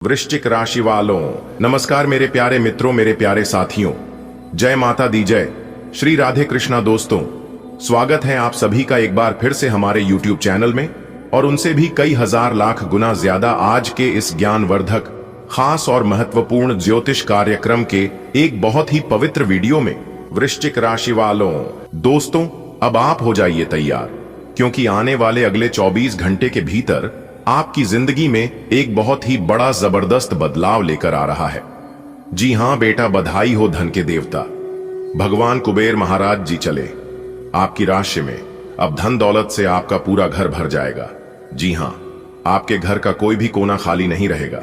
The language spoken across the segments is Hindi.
वृश्चिक राशि वालों, नमस्कार मेरे प्यारे मित्रों, मेरे प्यारे साथियों। जय माता दी जय, श्री राधे कृष्णा। दोस्तों, स्वागत है आप सभी का एक बार फिर से हमारे YouTube चैनल में, और उनसे भी कई हजार लाख गुना ज्यादा आज के इस ज्ञानवर्धक, खास और महत्वपूर्ण ज्योतिष कार्यक्रम के एक बहुत ही पवित्र वीडियो में। वृश्चिक राशि वालों, दोस्तों, अब आप हो जाइए तैयार, क्योंकि आने वाले अगले 24 घंटे के भीतर आपकी जिंदगी में एक बहुत ही बड़ा जबरदस्त बदलाव लेकर आ रहा है। जी हां बेटा, बधाई हो धन के देवता भगवान कुबेर महाराज जी चले आपकी राशि में। अब धन दौलत से आपका पूरा घर भर जाएगा। जी हां, आपके घर का कोई भी कोना खाली नहीं रहेगा।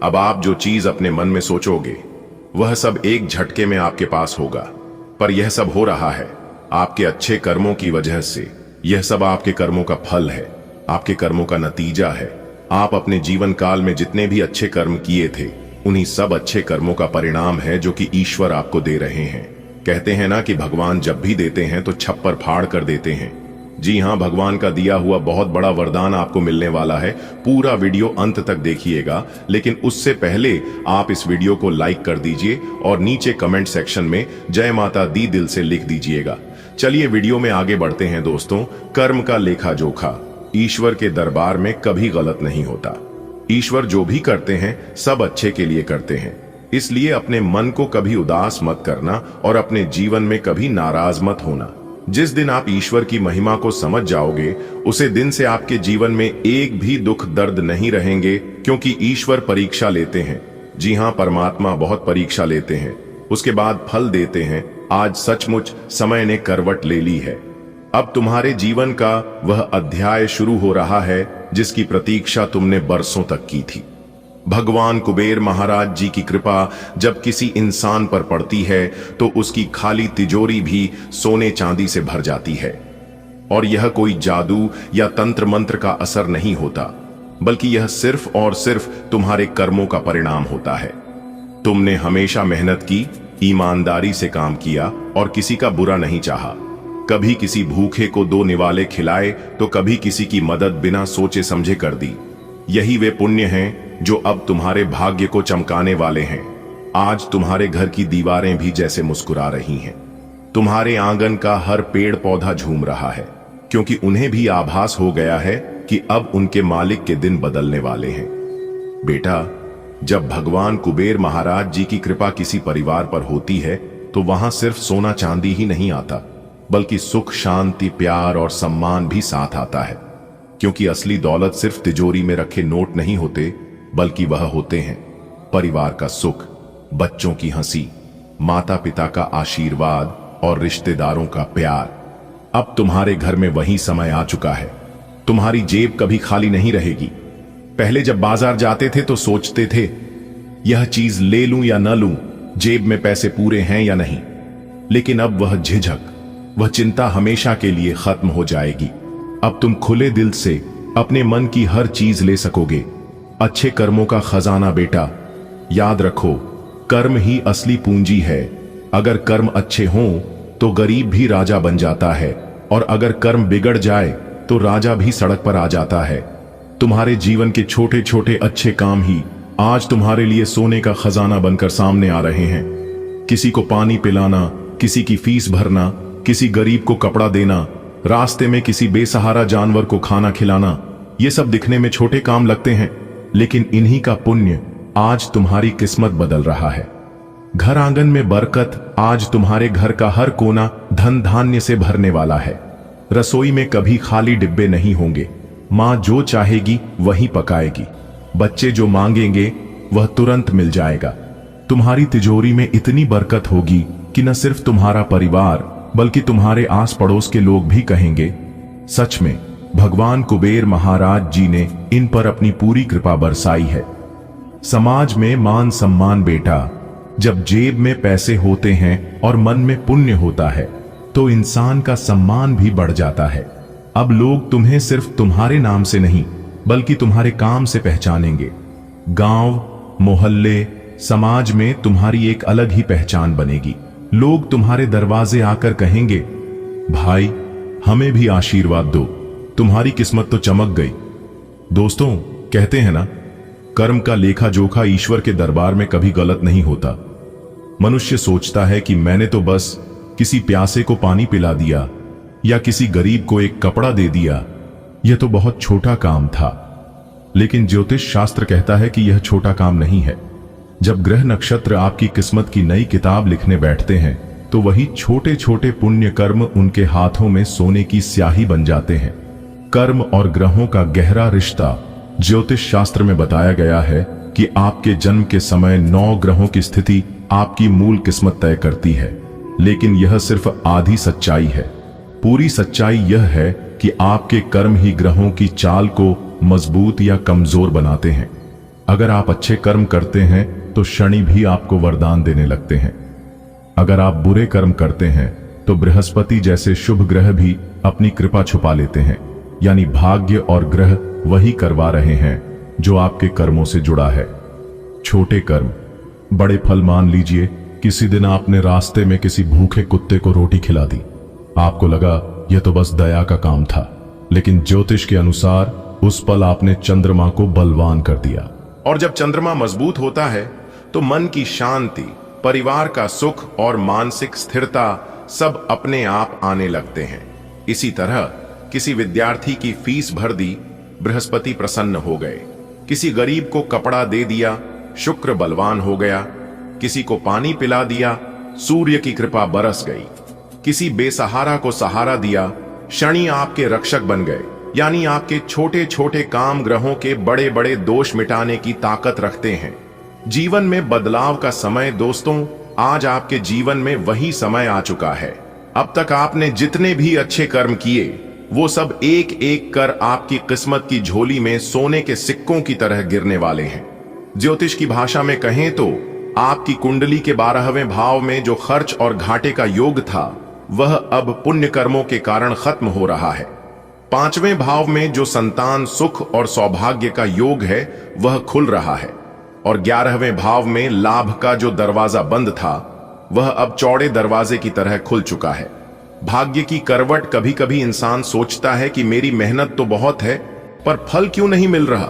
अब आप जो चीज अपने मन में सोचोगे वह सब एक झटके में आपके पास होगा। पर यह सब हो रहा है आपके अच्छे कर्मों की वजह से। यह सब आपके कर्मों का फल है, आपके कर्मों का नतीजा है। आप अपने जीवन काल में जितने भी अच्छे कर्म किए थे, उन्हीं सब अच्छे कर्मों का परिणाम है जो कि ईश्वर आपको दे रहे हैं। कहते हैं ना कि भगवान जब भी देते हैं तो छप्पर फाड़ कर देते हैं। जी हां, भगवान का दिया हुआ बहुत बड़ा वरदान आपको मिलने वाला है। पूरा वीडियो अंत तक देखिएगा, लेकिन उससे पहले आप इस वीडियो को लाइक कर दीजिए और नीचे कमेंट सेक्शन में जय माता दी दिल से लिख दीजिएगा। चलिए वीडियो में आगे बढ़ते हैं। दोस्तों, कर्म का लेखा जोखा ईश्वर के दरबार में कभी गलत नहीं होता। ईश्वर जो भी करते हैं सब अच्छे के लिए करते हैं। इसलिए अपने मन को कभी उदास मत करना और अपने जीवन में कभी नाराज मत होना। जिस दिन आप ईश्वर की महिमा को समझ जाओगे, उसे दिन से आपके जीवन में एक भी दुख दर्द नहीं रहेंगे, क्योंकि ईश्वर परीक्षा लेते हैं। जी हां, परमात्मा बहुत परीक्षा लेते हैं, उसके बाद फल देते हैं। आज सचमुच समय ने करवट ले ली है। अब तुम्हारे जीवन का वह अध्याय शुरू हो रहा है जिसकी प्रतीक्षा तुमने बरसों तक की थी। भगवान कुबेर महाराज जी की कृपा जब किसी इंसान पर पड़ती है तो उसकी खाली तिजोरी भी सोने चांदी से भर जाती है। और यह कोई जादू या तंत्र मंत्र का असर नहीं होता, बल्कि यह सिर्फ और सिर्फ तुम्हारे कर्मों का परिणाम होता है। तुमने हमेशा मेहनत की, ईमानदारी से काम किया और किसी का बुरा नहीं चाहा। कभी किसी भूखे को 2 निवाले खिलाए तो कभी किसी की मदद बिना सोचे समझे कर दी। यही वे पुण्य हैं जो अब तुम्हारे भाग्य को चमकाने वाले हैं। आज तुम्हारे घर की दीवारें भी जैसे मुस्कुरा रही हैं। तुम्हारे आंगन का हर पेड़ पौधा झूम रहा है, क्योंकि उन्हें भी आभास हो गया है कि अब उनके मालिक के दिन बदलने वाले हैं। बेटा, जब भगवान कुबेर महाराज जी की कृपा किसी परिवार पर होती है तो वहां सिर्फ सोना चांदी ही नहीं आता, बल्कि सुख, शांति, प्यार और सम्मान भी साथ आता है। क्योंकि असली दौलत सिर्फ तिजोरी में रखे नोट नहीं होते, बल्कि वह होते हैं परिवार का सुख, बच्चों की हंसी, माता पिता का आशीर्वाद और रिश्तेदारों का प्यार। अब तुम्हारे घर में वही समय आ चुका है। तुम्हारी जेब कभी खाली नहीं रहेगी। पहले जब बाजार जाते थे तो सोचते थे यह चीज ले लूं या न लूं, जेब में पैसे पूरे हैं या नहीं। लेकिन अब वह झिझक, वह चिंता हमेशा के लिए खत्म हो जाएगी। अब तुम खुले दिल से अपने मन की हर चीज ले सकोगे। अच्छे कर्मों का खजाना बेटा, याद रखो, कर्म ही असली पूंजी है। अगर कर्म अच्छे हों तो गरीब भी राजा बन जाता है, और अगर कर्म बिगड़ जाए तो राजा भी सड़क पर आ जाता है। तुम्हारे जीवन के छोटे छोटे अच्छे काम ही आज तुम्हारे लिए सोने का खजाना बनकर सामने आ रहे हैं। किसी को पानी पिलाना, किसी की फीस भरना, किसी गरीब को कपड़ा देना, रास्ते में किसी बेसहारा जानवर को खाना खिलाना, ये सब दिखने में छोटे काम लगते हैं, लेकिन इन्हीं का पुण्य आज तुम्हारी किस्मत बदल रहा है। घर आंगन में बरकत, आज तुम्हारे घर का हर कोना धन धान्य से भरने वाला है। रसोई में कभी खाली डिब्बे नहीं होंगे। माँ जो चाहेगी वही पकाएगी। बच्चे जो मांगेंगे वह तुरंत मिल जाएगा। तुम्हारी तिजोरी में इतनी बरकत होगी कि न सिर्फ तुम्हारा परिवार, बल्कि तुम्हारे आस पड़ोस के लोग भी कहेंगे, सच में भगवान कुबेर महाराज जी ने इन पर अपनी पूरी कृपा बरसाई है। समाज में मान सम्मान बेटा, जब जेब में पैसे होते हैं और मन में पुण्य होता है तो इंसान का सम्मान भी बढ़ जाता है। अब लोग तुम्हें सिर्फ तुम्हारे नाम से नहीं, बल्कि तुम्हारे काम से पहचानेंगे। गांव, मोहल्ले, समाज में तुम्हारी एक अलग ही पहचान बनेगी। लोग तुम्हारे दरवाजे आकर कहेंगे, भाई हमें भी आशीर्वाद दो, तुम्हारी किस्मत तो चमक गई। दोस्तों, कहते हैं ना, कर्म का लेखा जोखा ईश्वर के दरबार में कभी गलत नहीं होता। मनुष्य सोचता है कि मैंने तो बस किसी प्यासे को पानी पिला दिया या किसी गरीब को एक कपड़ा दे दिया, यह तो बहुत छोटा काम था। लेकिन ज्योतिष शास्त्र कहता है कि यह छोटा काम नहीं है। जब ग्रह नक्षत्र आपकी किस्मत की नई किताब लिखने बैठते हैं तो वही छोटे छोटे पुण्य कर्म उनके हाथों में सोने की स्याही बन जाते हैं। कर्म और ग्रहों का गहरा रिश्ता ज्योतिष शास्त्र में बताया गया है कि आपके जन्म के समय 9 ग्रहों की स्थिति आपकी मूल किस्मत तय करती है। लेकिन यह सिर्फ आधी सच्चाई है। पूरी सच्चाई यह है कि आपके कर्म ही ग्रहों की चाल को मजबूत या कमजोर बनाते हैं। अगर आप अच्छे कर्म करते हैं तो शनि भी आपको वरदान देने लगते हैं। अगर आप बुरे कर्म करते हैं तो बृहस्पति जैसे शुभ ग्रह भी अपनी कृपा छुपा लेते हैं। यानी भाग्य और ग्रह वही करवा रहे हैं जो आपके कर्मों से जुड़ा है। छोटे कर्म बड़े फल। मान लीजिए किसी दिन आपने रास्ते में किसी भूखे कुत्ते को रोटी खिला दी। आपको लगा यह तो बस दया का काम था, लेकिन ज्योतिष के अनुसार उस पल आपने चंद्रमा को बलवान कर दिया। और जब चंद्रमा मजबूत होता है तो मन की शांति, परिवार का सुख और मानसिक स्थिरता सब अपने आप आने लगते हैं। इसी तरह किसी विद्यार्थी की फीस भर दी, बृहस्पति प्रसन्न हो गए। किसी गरीब को कपड़ा दे दिया, शुक्र बलवान हो गया। किसी को पानी पिला दिया, सूर्य की कृपा बरस गई। किसी बेसहारा को सहारा दिया, शनि आपके रक्षक बन गए। यानी आपके छोटे छोटे काम ग्रहों के बड़े बड़े दोष मिटाने की ताकत रखते हैं। जीवन में बदलाव का समय दोस्तों, आज आपके जीवन में वही समय आ चुका है। अब तक आपने जितने भी अच्छे कर्म किए वो सब एक एक कर आपकी किस्मत की झोली में सोने के सिक्कों की तरह गिरने वाले हैं। ज्योतिष की भाषा में कहें तो आपकी कुंडली के 12वें भाव में जो खर्च और घाटे का योग था वह अब पुण्य कर्मों के कारण खत्म हो रहा है। 5वें भाव में जो संतान सुख और सौभाग्य का योग है वह खुल रहा है। और 11वें भाव में लाभ का जो दरवाजा बंद था वह अब चौड़े दरवाजे की तरह खुल चुका है। भाग्य की करवट कभी कभी इंसान सोचता है कि मेरी मेहनत तो बहुत है पर फल क्यों नहीं मिल रहा।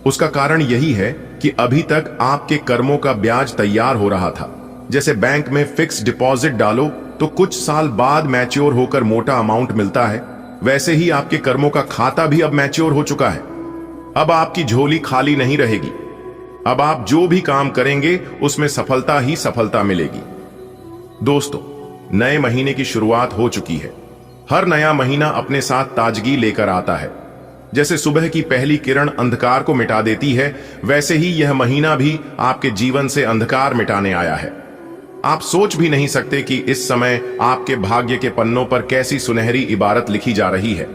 उसका कारण यही है कि अभी तक आपके कर्मों का ब्याज तैयार हो रहा था। जैसे बैंक में फिक्स डिपॉजिट डालो तो कुछ साल बाद मैच्योर होकर मोटा अमाउंट मिलता है, वैसे ही आपके कर्मों का खाता भी अब मैच्योर हो चुका है। अब आपकी झोली खाली नहीं रहेगी। अब आप जो भी काम करेंगे उसमें सफलता ही सफलता मिलेगी। दोस्तों, नए महीने की शुरुआत हो चुकी है। हर नया महीना अपने साथ ताजगी लेकर आता है। जैसे सुबह की पहली किरण अंधकार को मिटा देती है, वैसे ही यह महीना भी आपके जीवन से अंधकार मिटाने आया है। आप सोच भी नहीं सकते कि इस समय आपके भाग्य के पन्नों पर कैसी सुनहरी इबारत लिखी जा रही है।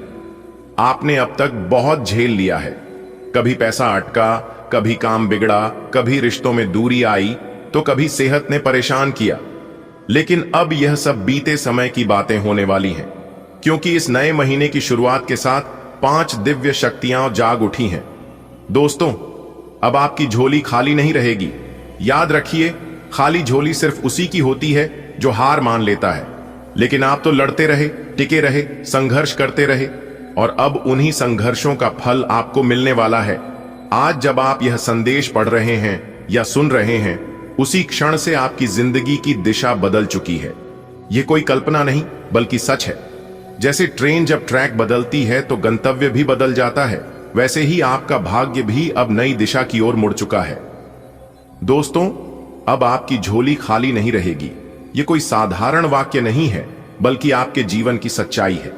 आपने अब तक बहुत झेल लिया है। कभी पैसा अटका, कभी काम बिगड़ा, कभी रिश्तों में दूरी आई, तो कभी सेहत ने परेशान किया। लेकिन अब यह सब बीते समय की बातें होने वाली हैं, क्योंकि इस नए महीने की शुरुआत के साथ 5 दिव्य शक्तियां जाग उठी हैं। दोस्तों, अब आपकी झोली खाली नहीं रहेगी। याद रखिए, खाली झोली सिर्फ उसी की होती है जो हार मान लेता है। लेकिन आप तो लड़ते रहे, टिके रहे, संघर्ष करते रहे, और अब उन्हीं संघर्षों का फल आपको मिलने वाला है। आज जब आप यह संदेश पढ़ रहे हैं या सुन रहे हैं, उसी क्षण से आपकी जिंदगी की दिशा बदल चुकी है। यह कोई कल्पना नहीं बल्कि सच है। जैसे ट्रेन जब ट्रैक बदलती है तो गंतव्य भी बदल जाता है, वैसे ही आपका भाग्य भी अब नई दिशा की ओर मुड़ चुका है। दोस्तों, अब आपकी झोली खाली नहीं रहेगी। यह कोई साधारण वाक्य नहीं है, बल्कि आपके जीवन की सच्चाई है।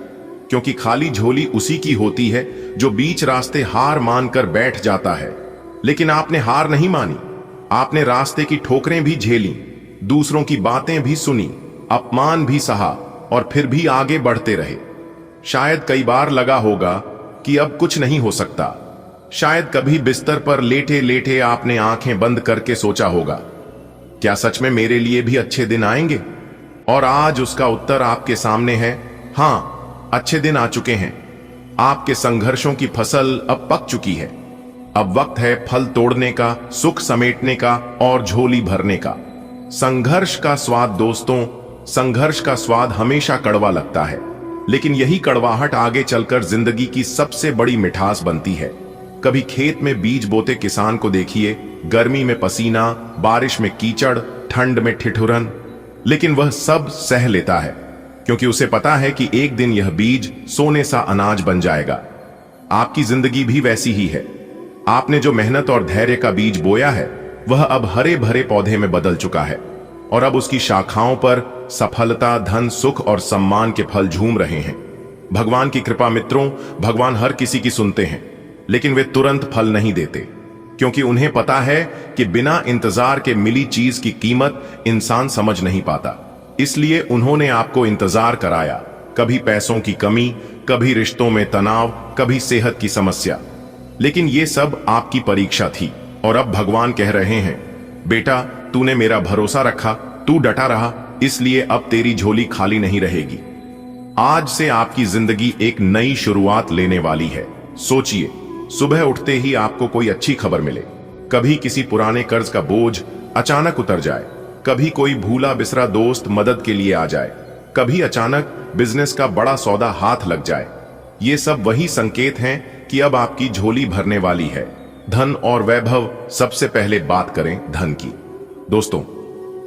क्योंकि खाली झोली उसी की होती है जो बीच रास्ते हार मानकर बैठ जाता है। लेकिन आपने हार नहीं मानी। आपने रास्ते की ठोकरें भी झेली, दूसरों की बातें भी सुनी, अपमान भी सहा, और फिर भी आगे बढ़ते रहे। शायद कई बार लगा होगा कि अब कुछ नहीं हो सकता। शायद कभी बिस्तर पर लेटे लेटे आपने आंखें बंद करके सोचा होगा, क्या सच में मेरे लिए भी अच्छे दिन आएंगे? और आज उसका उत्तर आपके सामने है, हां, अच्छे दिन आ चुके हैं। आपके संघर्षों की फसल अब पक चुकी है। अब वक्त है फल तोड़ने का, सुख समेटने का और झोली भरने का। संघर्ष का स्वाद दोस्तों, संघर्ष का स्वाद हमेशा कड़वा लगता है, लेकिन यही कड़वाहट आगे चलकर जिंदगी की सबसे बड़ी मिठास बनती है। कभी खेत में बीज बोते किसान को देखिए, गर्मी में पसीना, बारिश में कीचड़, ठंड में ठिठुरन, लेकिन वह सब सह लेता है क्योंकि उसे पता है कि एक दिन यह बीज सोने सा अनाज बन जाएगा। आपकी जिंदगी भी वैसी ही है। आपने जो मेहनत और धैर्य का बीज बोया है वह अब हरे भरे पौधे में बदल चुका है और अब उसकी शाखाओं पर सफलता, धन, सुख और सम्मान के फल झूम रहे हैं। भगवान की कृपा मित्रों, भगवान हर किसी की सुनते हैं, लेकिन वे तुरंत फल नहीं देते क्योंकि उन्हें पता है कि बिना इंतजार के मिली चीज की कीमत इंसान समझ नहीं पाता। इसलिए उन्होंने आपको इंतजार कराया, कभी पैसों की कमी, कभी रिश्तों में तनाव, कभी सेहत की समस्या, लेकिन ये सब आपकी परीक्षा थी। और अब भगवान कह रहे हैं, बेटा तूने मेरा भरोसा रखा, तू डटा रहा, इसलिए अब तेरी झोली खाली नहीं रहेगी। आज से आपकी जिंदगी एक नई शुरुआत लेने वाली है। सोचिए, सुबह उठते ही आपको कोई अच्छी खबर मिले, कभी किसी पुराने कर्ज का बोझ अचानक उतर जाए, कभी कोई भूला बिसरा दोस्त मदद के लिए आ जाए, कभी अचानक बिजनेस का बड़ा सौदा हाथ लग जाए। ये सब वही संकेत हैं कि अब आपकी झोली भरने वाली है। धन और वैभव, सबसे पहले बात करें धन की। दोस्तों,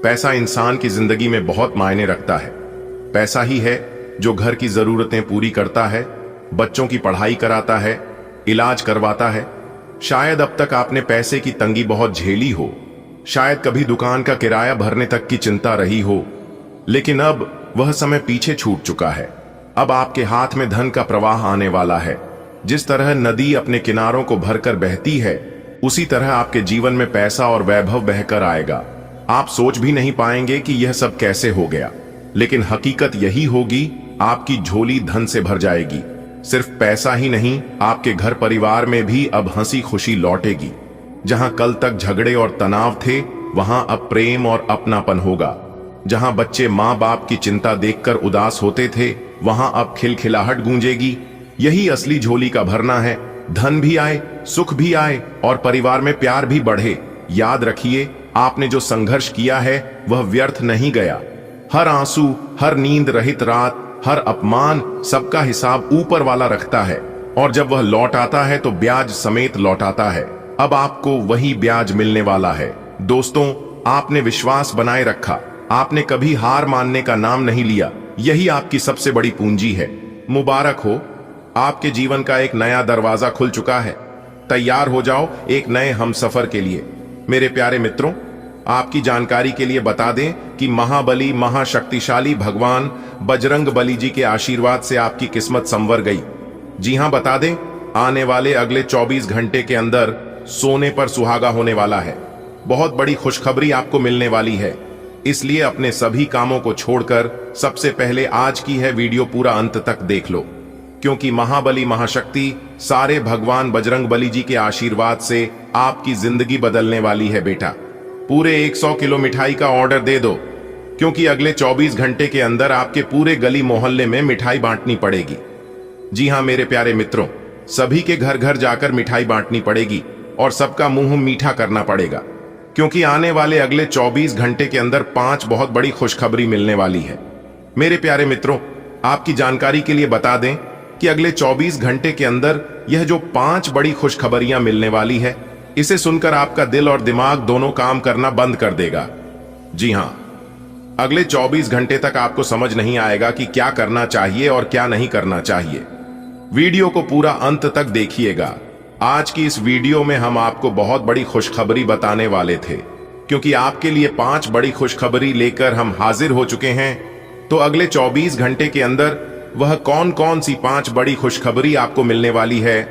पैसा इंसान की जिंदगी में बहुत मायने रखता है। पैसा ही है जो घर की जरूरतें पूरी करता है, बच्चों की पढ़ाई कराता है, इलाज करवाता है। शायद अब तक आपने पैसे की तंगी बहुत झेली हो, शायद कभी दुकान का किराया भरने तक की चिंता रही हो, लेकिन अब वह समय पीछे छूट चुका है। अब आपके हाथ में धन का प्रवाह आने वाला है। जिस तरह नदी अपने किनारों को भरकर बहती है, उसी तरह आपके जीवन में पैसा और वैभव बहकर आएगा। आप सोच भी नहीं पाएंगे कि यह सब कैसे हो गया, लेकिन हकीकत यही होगी, आपकी झोली धन से भर जाएगी। सिर्फ पैसा ही नहीं, आपके घर परिवार में भी अब हंसी खुशी लौटेगी। जहां कल तक झगड़े और तनाव थे, वहां अब प्रेम और अपनापन होगा। जहां बच्चे माँ बाप की चिंता देखकर उदास होते थे, वहां अब खिलखिलाहट गूंजेगी। यही असली झोली का भरना है। धन भी आए, सुख भी आए और परिवार में प्यार भी बढ़े। याद रखिए, आपने जो संघर्ष किया है वह व्यर्थ नहीं गया। हर आंसू, हर नींद रहित रात, हर अपमान, सबका हिसाब ऊपर वाला रखता है और जब वह लौट आता है तो ब्याज समेत लौट आता है। अब आपको वही ब्याज मिलने वाला है। दोस्तों, आपने विश्वास बनाए रखा, आपने कभी हार मानने का नाम नहीं लिया। यही आपकी सबसे बड़ी पूंजी है। मुबारक हो, आपके जीवन का एक नया दरवाजा खुल चुका है। तैयार हो जाओ एक नए हमसफर के लिए। मेरे प्यारे मित्रों, आपकी जानकारी के लिए बता दें कि महाबली, महाशक्तिशाली भगवान बजरंग बली जी के आशीर्वाद से आपकी किस्मत संवर गई। जी हां, बता दें, आने वाले अगले 24 घंटे के अंदर सोने पर सुहागा होने वाला है। बहुत बड़ी खुशखबरी आपको मिलने वाली है। इसलिए अपने सभी कामों को छोड़कर सबसे पहले आज की है वीडियो पूरा अंत तक देख लो, क्योंकि महाबली महाशक्ति सारे भगवान बजरंग बली जी के आशीर्वाद से आपकी जिंदगी बदलने वाली है। बेटा, पूरे 100 किलो मिठाई का ऑर्डर दे दो, क्योंकि अगले 24 घंटे के अंदर आपके पूरे गली मोहल्ले में मिठाई बांटनी पड़ेगी। जी हां मेरे प्यारे मित्रों, सभी के घर घर जाकर मिठाई बांटनी पड़ेगी और सबका मुंह मीठा करना पड़ेगा, क्योंकि आने वाले अगले 24 घंटे के अंदर 5 बहुत बड़ी खुशखबरी मिलने वाली है। मेरे प्यारे मित्रों, आपकी जानकारी के लिए बता दें कि अगले 24 घंटे के अंदर यह जो 5 बड़ी खुशखबरियां मिलने वाली है, इसे सुनकर आपका दिल और दिमाग दोनों काम करना बंद कर देगा। जी हां, अगले 24 घंटे तक आपको समझ नहीं आएगा कि क्या करना चाहिए और क्या नहीं करना चाहिए। वीडियो को पूरा अंत तक देखिएगा। आज की इस वीडियो में हम आपको बहुत बड़ी खुशखबरी बताने वाले थे, क्योंकि आपके लिए 5 बड़ी खुशखबरी लेकर हम हाजिर हो चुके हैं। तो अगले 24 घंटे के अंदर वह कौन कौन सी 5 बड़ी खुशखबरी आपको मिलने वाली है,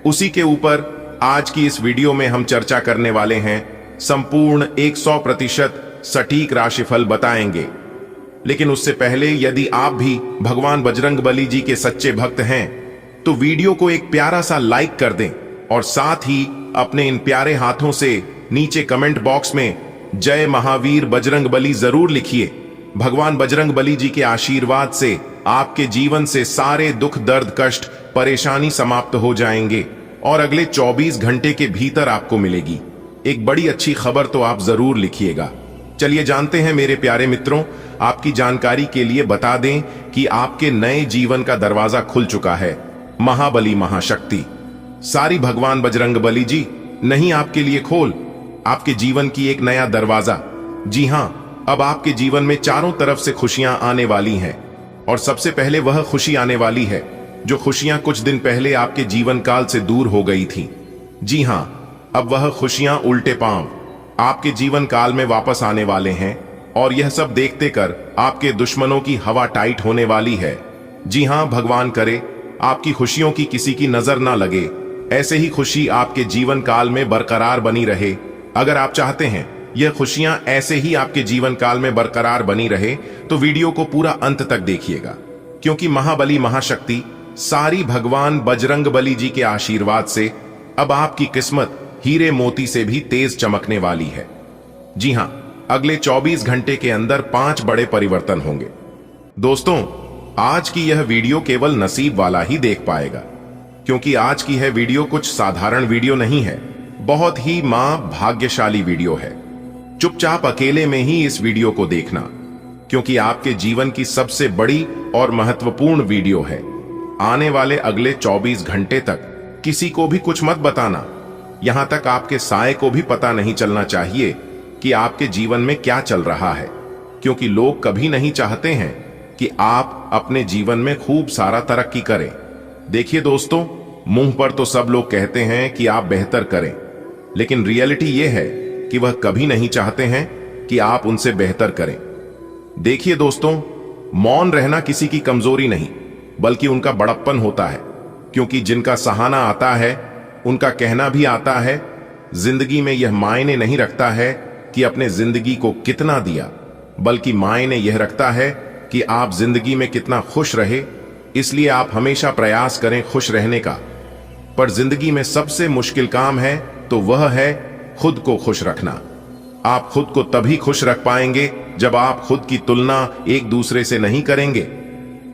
उसी के ऊपर आज की इस वीडियो में हम चर्चा करने वाले हैं। संपूर्ण 100% सटीक राशिफल बताएंगे। लेकिन उससे पहले, यदि आप भी भगवान बजरंग बली जी के सच्चे भक्त हैं, तो वीडियो को एक प्यारा सा लाइक कर दें और साथ ही अपने इन प्यारे हाथों से नीचे कमेंट बॉक्स में जय महावीर बजरंग बली जरूर लिखिए। भगवान बजरंग बली जी के आशीर्वाद से आपके जीवन से सारे दुख, दर्द, कष्ट, परेशानी समाप्त हो जाएंगे और अगले 24 घंटे के भीतर आपको मिलेगी एक बड़ी अच्छी खबर। तो आप जरूर लिखिएगा। चलिए जानते हैं मेरे प्यारे मित्रों, आपकी जानकारी के लिए बता दें कि आपके नए जीवन का दरवाजा खुल चुका है। महाबली महाशक्ति सारी भगवान बजरंगबली जी, नहीं आपके लिए खोल, आपके जीवन की एक नया दरवाजा। जी हां, अब आपके जीवन में चारों तरफ से खुशियां आने वाली हैं, और सबसे पहले वह खुशी आने वाली है जो खुशियां कुछ दिन पहले आपके जीवन काल से दूर हो गई थी। जी हां, अब वह खुशियां उल्टे पांव आपके जीवन काल में वापस आने वाले हैं, और यह सब देखते कर आपके दुश्मनों की हवा टाइट होने वाली है। जी हां, भगवान करे आपकी खुशियों की किसी की नजर ना लगे, ऐसे ही खुशी आपके जीवन काल में बरकरार बनी रहे। अगर आप चाहते हैं यह खुशियां ऐसे ही आपके जीवन काल में बरकरार बनी रहे तो वीडियो को पूरा अंत तक देखिएगा, क्योंकि महाबली महाशक्ति सारी भगवान बजरंगबली जी के आशीर्वाद से अब आपकी किस्मत हीरे मोती से भी तेज चमकने वाली है। जी हां, अगले 24 घंटे के अंदर 5 बड़े परिवर्तन होंगे। दोस्तों, आज की यह वीडियो केवल नसीब वाला ही देख पाएगा, क्योंकि आज की यह वीडियो कुछ साधारण वीडियो नहीं है, बहुत ही भाग्यशाली वीडियो है। चुपचाप अकेले में ही इस वीडियो को देखना, क्योंकि आपके जीवन की सबसे बड़ी और महत्वपूर्ण वीडियो है। आने वाले अगले 24 घंटे तक किसी को भी कुछ मत बताना, यहां तक आपके साए को भी पता नहीं चलना चाहिए कि आपके जीवन में क्या चल रहा है, क्योंकि लोग कभी नहीं चाहते हैं कि आप अपने जीवन में खूब सारा तरक्की करें। देखिए दोस्तों, मुंह पर तो सब लोग कहते हैं कि आप बेहतर करें, लेकिन रियलिटी यह है कि वह कभी नहीं चाहते हैं कि आप उनसे बेहतर करें। देखिए दोस्तों, मौन रहना किसी की कमजोरी नहीं, बल्कि उनका बड़प्पन होता है, क्योंकि जिनका सहाना आता है उनका कहना भी आता है। जिंदगी में यह मायने नहीं रखता है कि अपने जिंदगी को कितना दिया, बल्कि मायने यह रखता है कि आप जिंदगी में कितना खुश रहे। इसलिए आप हमेशा प्रयास करें खुश रहने का। पर जिंदगी में सबसे मुश्किल काम है तो वह है खुद को खुश रखना। आप खुद को तभी खुश रख पाएंगे जब आप खुद की तुलना एक दूसरे से नहीं करेंगे।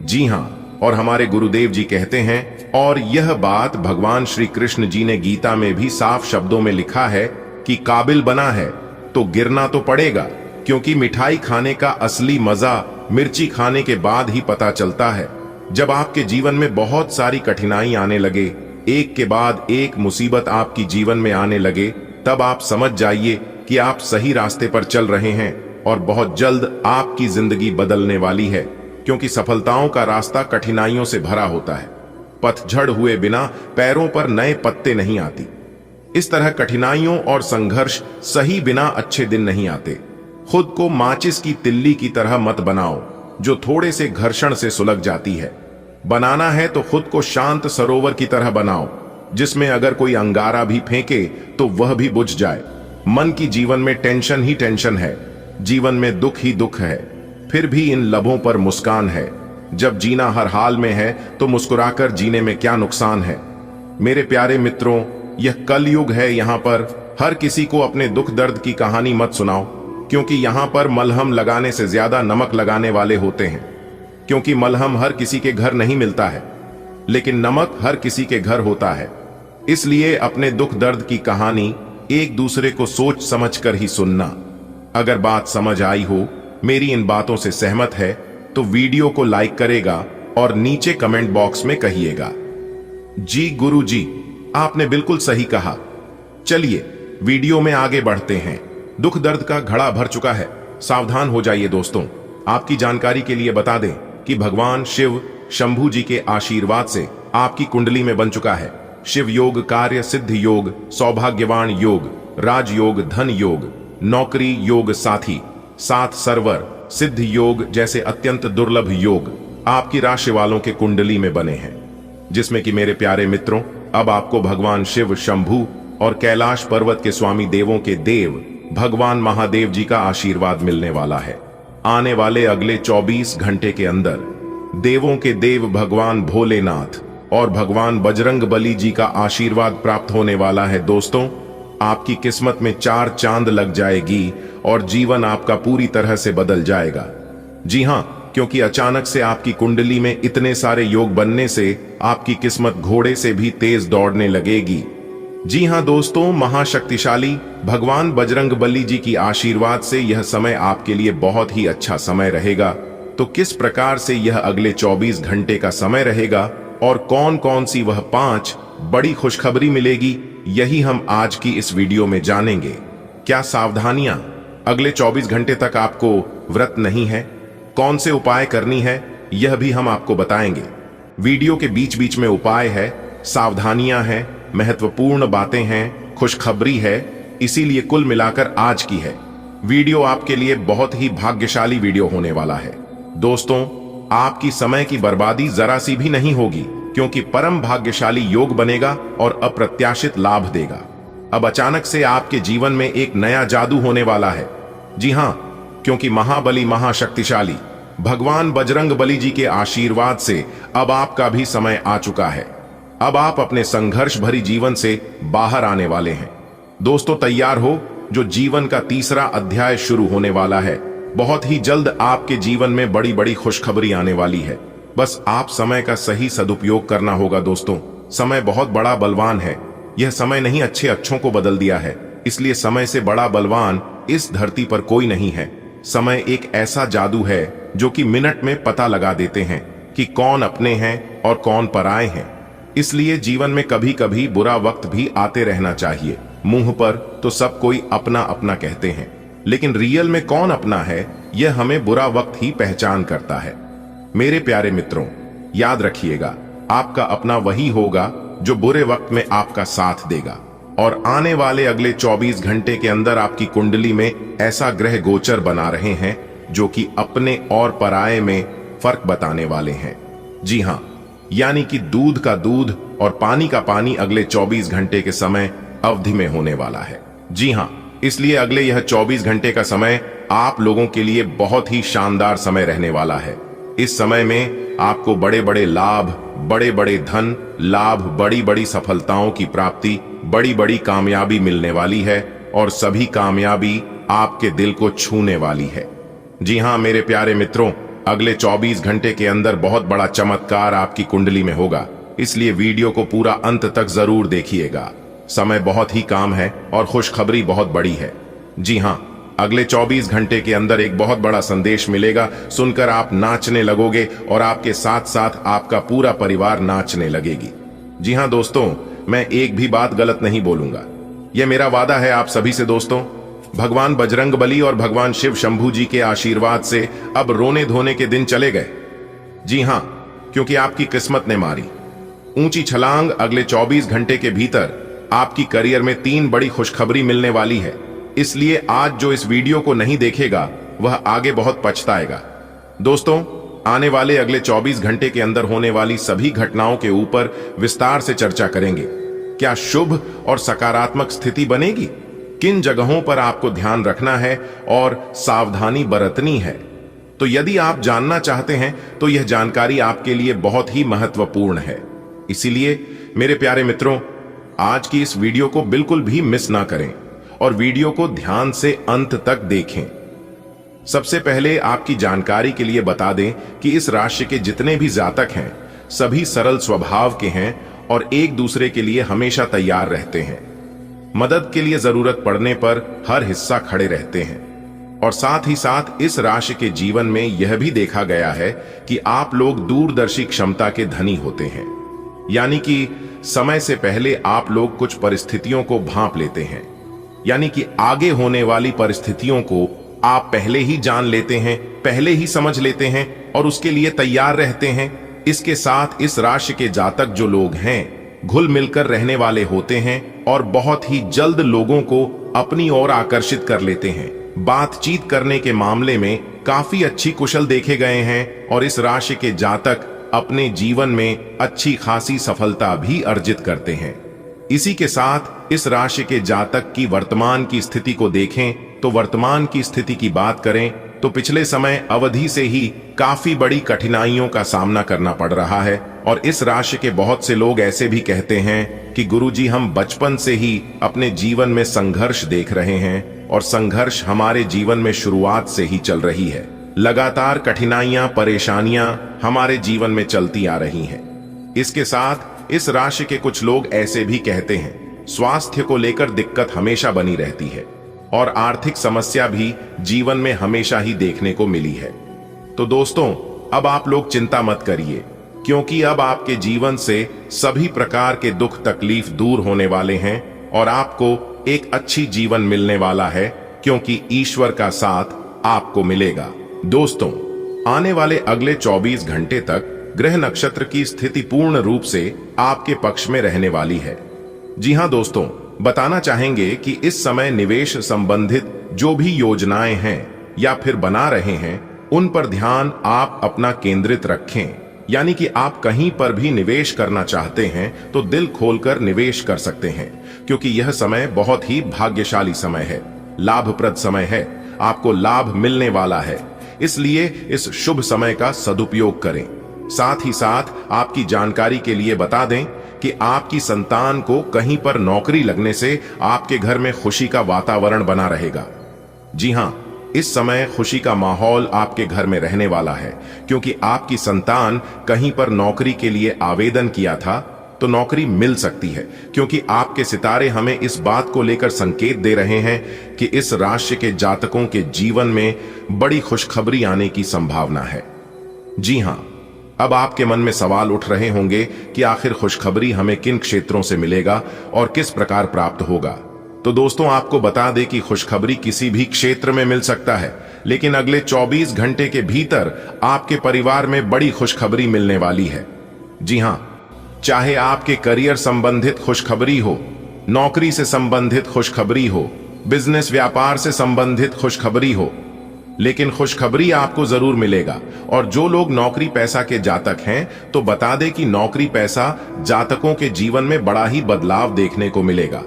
जी हां, और हमारे गुरुदेव जी कहते हैं, और यह बात भगवान श्री कृष्ण जी ने गीता में भी साफ शब्दों में लिखा है कि काबिल बना है तो गिरना तो पड़ेगा, क्योंकि मिठाई खाने का असली मजा मिर्ची खाने के बाद ही पता चलता है। जब आपके जीवन में बहुत सारी कठिनाई आने लगे, एक के बाद एक मुसीबत आपकी जीवन में आने लगे, तब आप समझ जाइए कि आप सही रास्ते पर चल रहे हैं, और बहुत जल्द आपकी जिंदगी बदलने वाली है, क्योंकि सफलताओं का रास्ता कठिनाइयों से भरा होता है। पतझड़ हुए बिना पैरों पर नए पत्ते नहीं आती। इस तरह कठिनाइयों और संघर्ष सही बिना अच्छे दिन नहीं आते। खुद को माचिस की तिल्ली की तरह मत बनाओ जो थोड़े से घर्षण से सुलग जाती है। बनाना है तो खुद को शांत सरोवर की तरह बनाओ, जिसमें अगर कोई अंगारा भी फेंके तो वह भी बुझ जाए। मन की जीवन में टेंशन ही टेंशन है, जीवन में दुख ही दुख है, फिर भी इन लबों पर मुस्कान है। जब जीना हर हाल में है तो मुस्कुराकर जीने में क्या नुकसान है। मेरे प्यारे मित्रों, यह कलयुग है। यहाँ पर हर किसी को अपने दुख दर्द की कहानी मत सुनाओ, क्योंकि यहाँ पर मलहम लगाने से ज्यादा नमक लगाने वाले होते हैं। क्योंकि मलहम हर किसी के घर नहीं मिलता है, लेकिन नमक हर किसी के घर होता है। इसलिए अपने दुख दर्द की कहानी एक दूसरे को सोच समझकर ही सुनना। अगर बात समझ आई हो, मेरी इन बातों से सहमत है, तो वीडियो को लाइक करेगा और नीचे कमेंट बॉक्स में कहिएगा, जी गुरु जी, आपने बिल्कुल सही कहा। चलिए वीडियो में आगे बढ़ते हैं। दुख दर्द का घड़ा भर चुका है, सावधान हो जाइए दोस्तों। आपकी जानकारी के लिए बता दें कि भगवान शिव शंभू जी के आशीर्वाद से आपकी कुंडली में बन चुका है शिव योग, कार्य सिद्ध योग, सौभाग्यवान योग, राजयोग, धन योग, नौकरी योग, साथी, साथ सर्वर, सिद्ध योग जैसे अत्यंत दुर्लभ योग आपकी राशि वालों के कुंडली में बने हैं, जिसमें कि मेरे प्यारे मित्रों, अब आपको भगवान शिव शंभू और कैलाश पर्वत के स्वामी देवों के देव भगवान महादेव जी का आशीर्वाद मिलने वाला है। आने वाले अगले 24 घंटे के अंदर देवों के देव भगवान भोलेनाथ और भगवान बजरंगबली जी का आशीर्वाद प्राप्त होने वाला है। दोस्तों, आपकी किस्मत में 4 चांद लग जाएगी और जीवन आपका पूरी तरह से बदल जाएगा। जी हां, क्योंकि अचानक से आपकी कुंडली में इतने सारे योग बनने से आपकी किस्मत घोड़े से भी तेज दौड़ने लगेगी। जी हां दोस्तों, महाशक्तिशाली भगवान बजरंगबली जी की आशीर्वाद से यह समय आपके लिए बहुत ही अच्छा समय रहेगा। तो किस प्रकार से यह अगले 24 घंटे का समय रहेगा और कौन कौन सी वह 5 बड़ी खुशखबरी मिलेगी, यही हम आज की इस वीडियो में जानेंगे। क्या सावधानियां अगले 24 घंटे तक आपको व्रत नहीं है, कौन से उपाय करनी है, यह भी हम आपको बताएंगे। वीडियो के बीच बीच में उपाय है, सावधानियां हैं, महत्वपूर्ण बातें हैं, खुशखबरी है, इसीलिए कुल मिलाकर आज की है वीडियो आपके लिए बहुत ही भाग्यशाली वीडियो होने वाला है। दोस्तों, आपकी समय की बर्बादी जरा सी भी नहीं होगी, क्योंकि परम भाग्यशाली योग बनेगा और अप्रत्याशित लाभ देगा। अब अचानक से आपके जीवन में एक नया जादू होने वाला है। जी हां, क्योंकि महाबली महाशक्तिशाली भगवान बजरंग बली जी के आशीर्वाद से अब आपका भी समय आ चुका है। अब आप अपने संघर्ष भरी जीवन से बाहर आने वाले हैं। दोस्तों, तैयार हो, जो जीवन का तीसरा अध्याय शुरू होने वाला है। बहुत ही जल्द आपके जीवन में बड़ी बड़ी खुशखबरी आने वाली है। बस आप समय का सही सदुपयोग करना होगा। दोस्तों, समय बहुत बड़ा बलवान है। यह समय नहीं अच्छे अच्छों को बदल दिया है, इसलिए समय से बड़ा बलवान इस धरती पर कोई नहीं है। समय एक ऐसा जादू है जो कि मिनट में पता लगा देते हैं कि कौन अपने हैं और कौन पराए हैं। इसलिए जीवन में कभी कभी बुरा वक्त भी आते रहना चाहिए। मुंह पर तो सब कोई अपना अपना कहते हैं, लेकिन रियल में कौन अपना है, यह हमें बुरा वक्त ही पहचान करता है। मेरे प्यारे मित्रों, याद रखिएगा, आपका अपना वही होगा जो बुरे वक्त में आपका साथ देगा। और आने वाले अगले 24 घंटे के अंदर आपकी कुंडली में ऐसा ग्रह गोचर बना रहे हैं जो कि अपने और पराये में फर्क बताने वाले हैं। जी हां, यानी कि दूध का दूध और पानी का पानी अगले 24 घंटे के समय अवधि में होने वाला है। जी हां, इसलिए अगले यह 24 घंटे का समय आप लोगों के लिए बहुत ही शानदार समय रहने वाला है। इस समय में आपको बड़े बड़े लाभ, बड़े बड़े धन लाभ, बड़ी बड़ी सफलताओं की प्राप्ति, बड़ी बड़ी कामयाबी मिलने वाली है और सभी कामयाबी आपके दिल को छूने वाली है। जी हां मेरे प्यारे मित्रों, अगले 24 घंटे के अंदर बहुत बड़ा चमत्कार आपकी कुंडली में होगा, इसलिए वीडियो को पूरा अंत तक जरूर देखिएगा। समय बहुत ही काम है और खुशखबरी बहुत बड़ी है। जी हां, अगले 24 घंटे के अंदर एक बहुत बड़ा संदेश मिलेगा, सुनकर आप नाचने लगोगे और आपके साथ साथ आपका पूरा परिवार नाचने लगेगी। जी हां दोस्तों, मैं एक भी बात गलत नहीं बोलूंगा, यह मेरा वादा है आप सभी से। दोस्तों, भगवान बजरंग बली और भगवान शिव शंभू जी के आशीर्वाद से अब रोने धोने के दिन चले गए। जी हां, क्योंकि आपकी किस्मत ने मारी ऊंची छलांग। अगले 24 घंटे के भीतर आपकी करियर में 3 बड़ी खुशखबरी मिलने वाली है, इसलिए आज जो इस वीडियो को नहीं देखेगा वह आगे बहुत पछताएगा। दोस्तों, आने वाले अगले 24 घंटे के अंदर होने वाली सभी घटनाओं के ऊपर विस्तार से चर्चा करेंगे। क्या शुभ और सकारात्मक स्थिति बनेगी, किन जगहों पर आपको ध्यान रखना है और सावधानी बरतनी है। तो यदि आप जानना चाहते हैं तो यह जानकारी आपके लिए बहुत ही महत्वपूर्ण है। इसीलिए मेरे प्यारे मित्रों, आज की इस वीडियो को बिल्कुल भी मिस ना करें और वीडियो को ध्यान से अंत तक देखें। सबसे पहले आपकी जानकारी के लिए बता दें कि इस राशि के जितने भी जातक हैं, सभी सरल स्वभाव के हैं और एक दूसरे के लिए हमेशा तैयार रहते हैं। मदद के लिए जरूरत पड़ने पर हर हिस्सा खड़े रहते हैं। और साथ ही साथ इस राशि के जीवन में यह भी देखा गया है कि आप लोग दूरदर्शी क्षमता के धनी होते हैं, यानी कि समय से पहले आप लोग कुछ परिस्थितियों को भांप लेते हैं, यानी कि आगे होने वाली परिस्थितियों को आप पहले ही जान लेते हैं, पहले ही समझ लेते हैं और उसके लिए तैयार रहते हैं। इसके साथ इस राशि के जातक जो लोग हैं, घुल मिलकर रहने वाले होते हैं और बहुत ही जल्द लोगों को अपनी ओर आकर्षित कर लेते हैं। बातचीत करने के मामले में काफी अच्छी कुशल देखे गए हैं और इस राशि के जातक अपने जीवन में अच्छी खासी सफलता भी अर्जित करते हैं। इसी के साथ इस राशि के जातक की वर्तमान की स्थिति को देखें तो वर्तमान की स्थिति की बात करें तो पिछले समय अवधि से ही काफी बड़ी कठिनाइयों का सामना करना पड़ रहा है। और इस राशि के बहुत से लोग ऐसे भी कहते हैं कि गुरुजी, हम बचपन से ही अपने जीवन में संघर्ष देख रहे हैं और संघर्ष हमारे जीवन में शुरुआत से ही चल रही है। लगातार कठिनाइयां, परेशानियां हमारे जीवन में चलती आ रही हैं। इसके साथ इस राशि के कुछ लोग ऐसे भी कहते हैं, स्वास्थ्य को लेकर दिक्कत हमेशा बनी रहती है और आर्थिक समस्या भी जीवन में हमेशा ही देखने को मिली है। तो दोस्तों, अब आप लोग चिंता मत करिए, क्योंकि अब आपके जीवन से सभी प्रकार के दुख तकलीफ दूर होने वाले हैं और आपको एक अच्छी जीवन मिलने वाला है, क्योंकि ईश्वर का साथ आपको मिलेगा। दोस्तों, आने वाले अगले 24 घंटे तक ग्रह नक्षत्र की स्थिति पूर्ण रूप से आपके पक्ष में रहने वाली है। जी हां दोस्तों, बताना चाहेंगे कि इस समय निवेश संबंधित जो भी योजनाएं हैं या फिर बना रहे हैं, उन पर ध्यान आप अपना केंद्रित रखें। यानी कि आप कहीं पर भी निवेश करना चाहते हैं तो दिल खोलकर निवेश कर सकते हैं, क्योंकि यह समय बहुत ही भाग्यशाली समय है, लाभप्रद समय है, आपको लाभ मिलने वाला है। इसलिए इस शुभ समय का सदुपयोग करें। साथ ही साथ आपकी जानकारी के लिए बता दें कि आपकी संतान को कहीं पर नौकरी लगने से आपके घर में खुशी का वातावरण बना रहेगा। जी हां, इस समय खुशी का माहौल आपके घर में रहने वाला है, क्योंकि आपकी संतान कहीं पर नौकरी के लिए आवेदन किया था तो नौकरी मिल सकती है, क्योंकि आपके सितारे हमें इस बात को लेकर संकेत दे रहे हैं कि इस राशि के जातकों के जीवन में बड़ी खुशखबरी आने की संभावना है। जी हां, अब आपके मन में सवाल उठ रहे होंगे कि आखिर खुशखबरी हमें किन क्षेत्रों से मिलेगा और किस प्रकार प्राप्त होगा। तो दोस्तों, आपको बता दें कि खुशखबरी किसी भी क्षेत्र में मिल सकता है, लेकिन अगले 24 घंटे के भीतर आपके परिवार में बड़ी खुशखबरी मिलने वाली है। जी हां, चाहे आपके करियर संबंधित खुशखबरी हो, नौकरी से संबंधित खुशखबरी हो, बिजनेस व्यापार से संबंधित खुशखबरी हो, लेकिन खुशखबरी आपको जरूर मिलेगा। और जो लोग नौकरी पैसा के जातक हैं, तो बता दें कि नौकरी पैसा जातकों के जीवन में बड़ा ही बदलाव देखने को मिलेगा।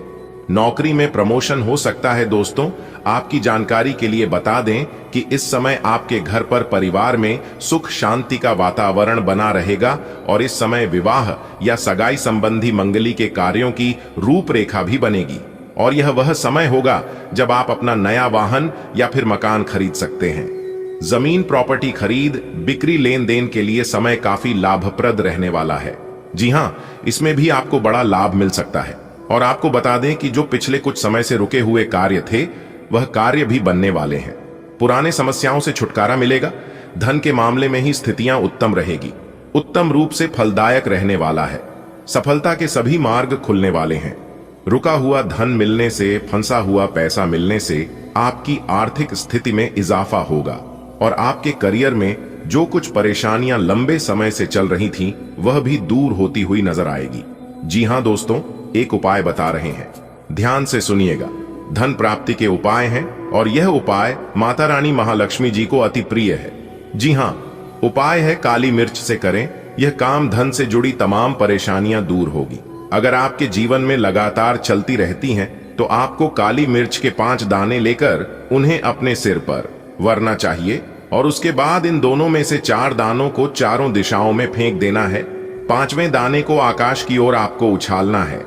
नौकरी में प्रमोशन हो सकता है। दोस्तों, आपकी जानकारी के लिए बता दें कि इस समय आपके घर पर परिवार में सुख शांति का वातावरण बना रहेगा और इस समय विवाह या सगाई संबंधी मंगली के कार्यों की रूपरेखा भी बनेगी। और यह वह समय होगा जब आप अपना नया वाहन या फिर मकान खरीद सकते हैं। जमीन प्रॉपर्टी खरीद बिक्री लेन देन के लिए समय काफी लाभप्रद रहने वाला है। जी हां, इसमें भी आपको बड़ा लाभ मिल सकता है। और आपको बता दें कि जो पिछले कुछ समय से रुके हुए कार्य थे, वह कार्य भी बनने वाले हैं। पुराने समस्याओं से छुटकारा मिलेगा। धन के मामले में ही स्थितियां उत्तम रहेगी, उत्तम रूप से फलदायक रहने वाला है। सफलता के सभी मार्ग खुलने वाले हैं। रुका हुआ धन मिलने से, फंसा हुआ पैसा मिलने से आपकी आर्थिक स्थिति में इजाफा होगा और आपके करियर में जो कुछ परेशानियां लंबे समय से चल रही थीं, वह भी दूर होती हुई नजर आएगी। जी हां दोस्तों, एक उपाय बता रहे हैं, ध्यान से सुनिएगा। धन प्राप्ति के उपाय हैं और यह उपाय माता रानी महालक्ष्मी जी को अति प्रिय है। जी हां, उपाय है काली मिर्च से करें। यह काम धन से जुड़ी तमाम परेशानियां दूर होगी। अगर आपके जीवन में लगातार चलती रहती हैं, तो आपको काली मिर्च के 5 दाने लेकर उन्हें अपने सिर पर वरना चाहिए और उसके बाद इन दोनों में से 4 दानों को चारों दिशाओं में फेंक देना है। 5वें दाने को आकाश की ओर आपको उछालना है।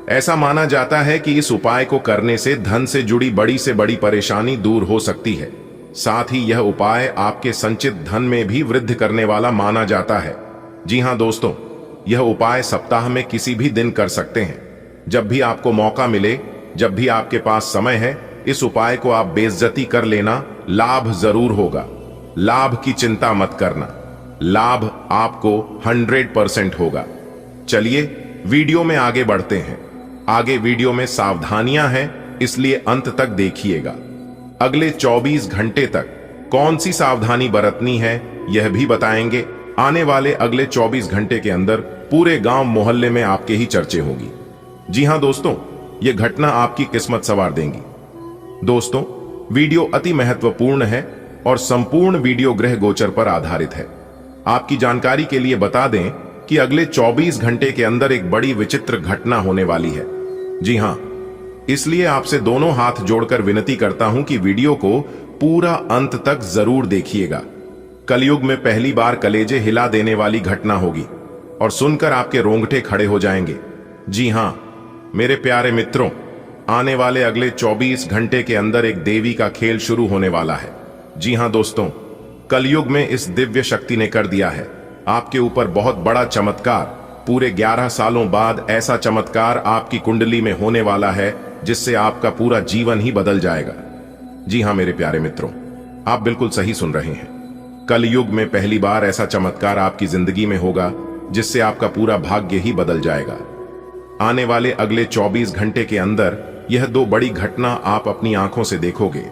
ऐसा माना जाता है कि इस उपाय को करने से धन से जुड़ी बड़ी से बड़ी परेशानी दूर हो सकती है। साथ ही यह उपाय आपके संचित धन में भी वृद्धि करने वाला माना जाता है। जी हां दोस्तों, यह उपाय सप्ताह में किसी भी दिन कर सकते हैं। जब भी आपको मौका मिले, जब भी आपके पास समय है, इस उपाय को आप बेइज्जती कर लेना, लाभ जरूर होगा। लाभ की चिंता मत करना, लाभ आपको 100% होगा। चलिए वीडियो में आगे बढ़ते हैं। आगे वीडियो में सावधानियां हैं, इसलिए अंत तक देखिएगा। अगले 24 घंटे तक कौन सी सावधानी बरतनी है, यह भी बताएंगे। आने वाले अगले 24 घंटे के अंदर पूरे गांव मोहल्ले में आपके ही चर्चे होगी। जी हां दोस्तों, यह घटना आपकी किस्मत संवार देंगी। दोस्तों, वीडियो अति महत्वपूर्ण है और संपूर्ण वीडियो ग्रह गोचर पर आधारित है। आपकी जानकारी के लिए बता दें कि अगले 24 घंटे के अंदर एक बड़ी विचित्र घटना होने वाली है। जी हां, इसलिए आपसे दोनों हाथ जोड़कर विनती करता हूं कि वीडियो को पूरा अंत तक जरूर देखिएगा। कलयुग में पहली बार कलेजे हिला देने वाली घटना होगी और सुनकर आपके रोंगटे खड़े हो जाएंगे। जी हां मेरे प्यारे मित्रों, आने वाले अगले 24 घंटे के अंदर एक देवी का खेल शुरू होने वाला है। जी हां दोस्तों, कलयुग में इस दिव्य शक्ति ने कर दिया है आपके ऊपर बहुत बड़ा चमत्कार। पूरे 11 सालों बाद ऐसा चमत्कार आपकी कुंडली में होने वाला है जिससे आपका पूरा जीवन ही बदल जाएगा। जी हां मेरे प्यारे मित्रों, आप बिल्कुल सही सुन रहे हैं। कलयुग में पहली बार ऐसा चमत्कार आपकी जिंदगी में होगा जिससे आपका पूरा भाग्य ही बदल जाएगा। आने वाले अगले 24 घंटे के अंदर यह 2 बड़ी घटना आप अपनी आंखों से देखोगे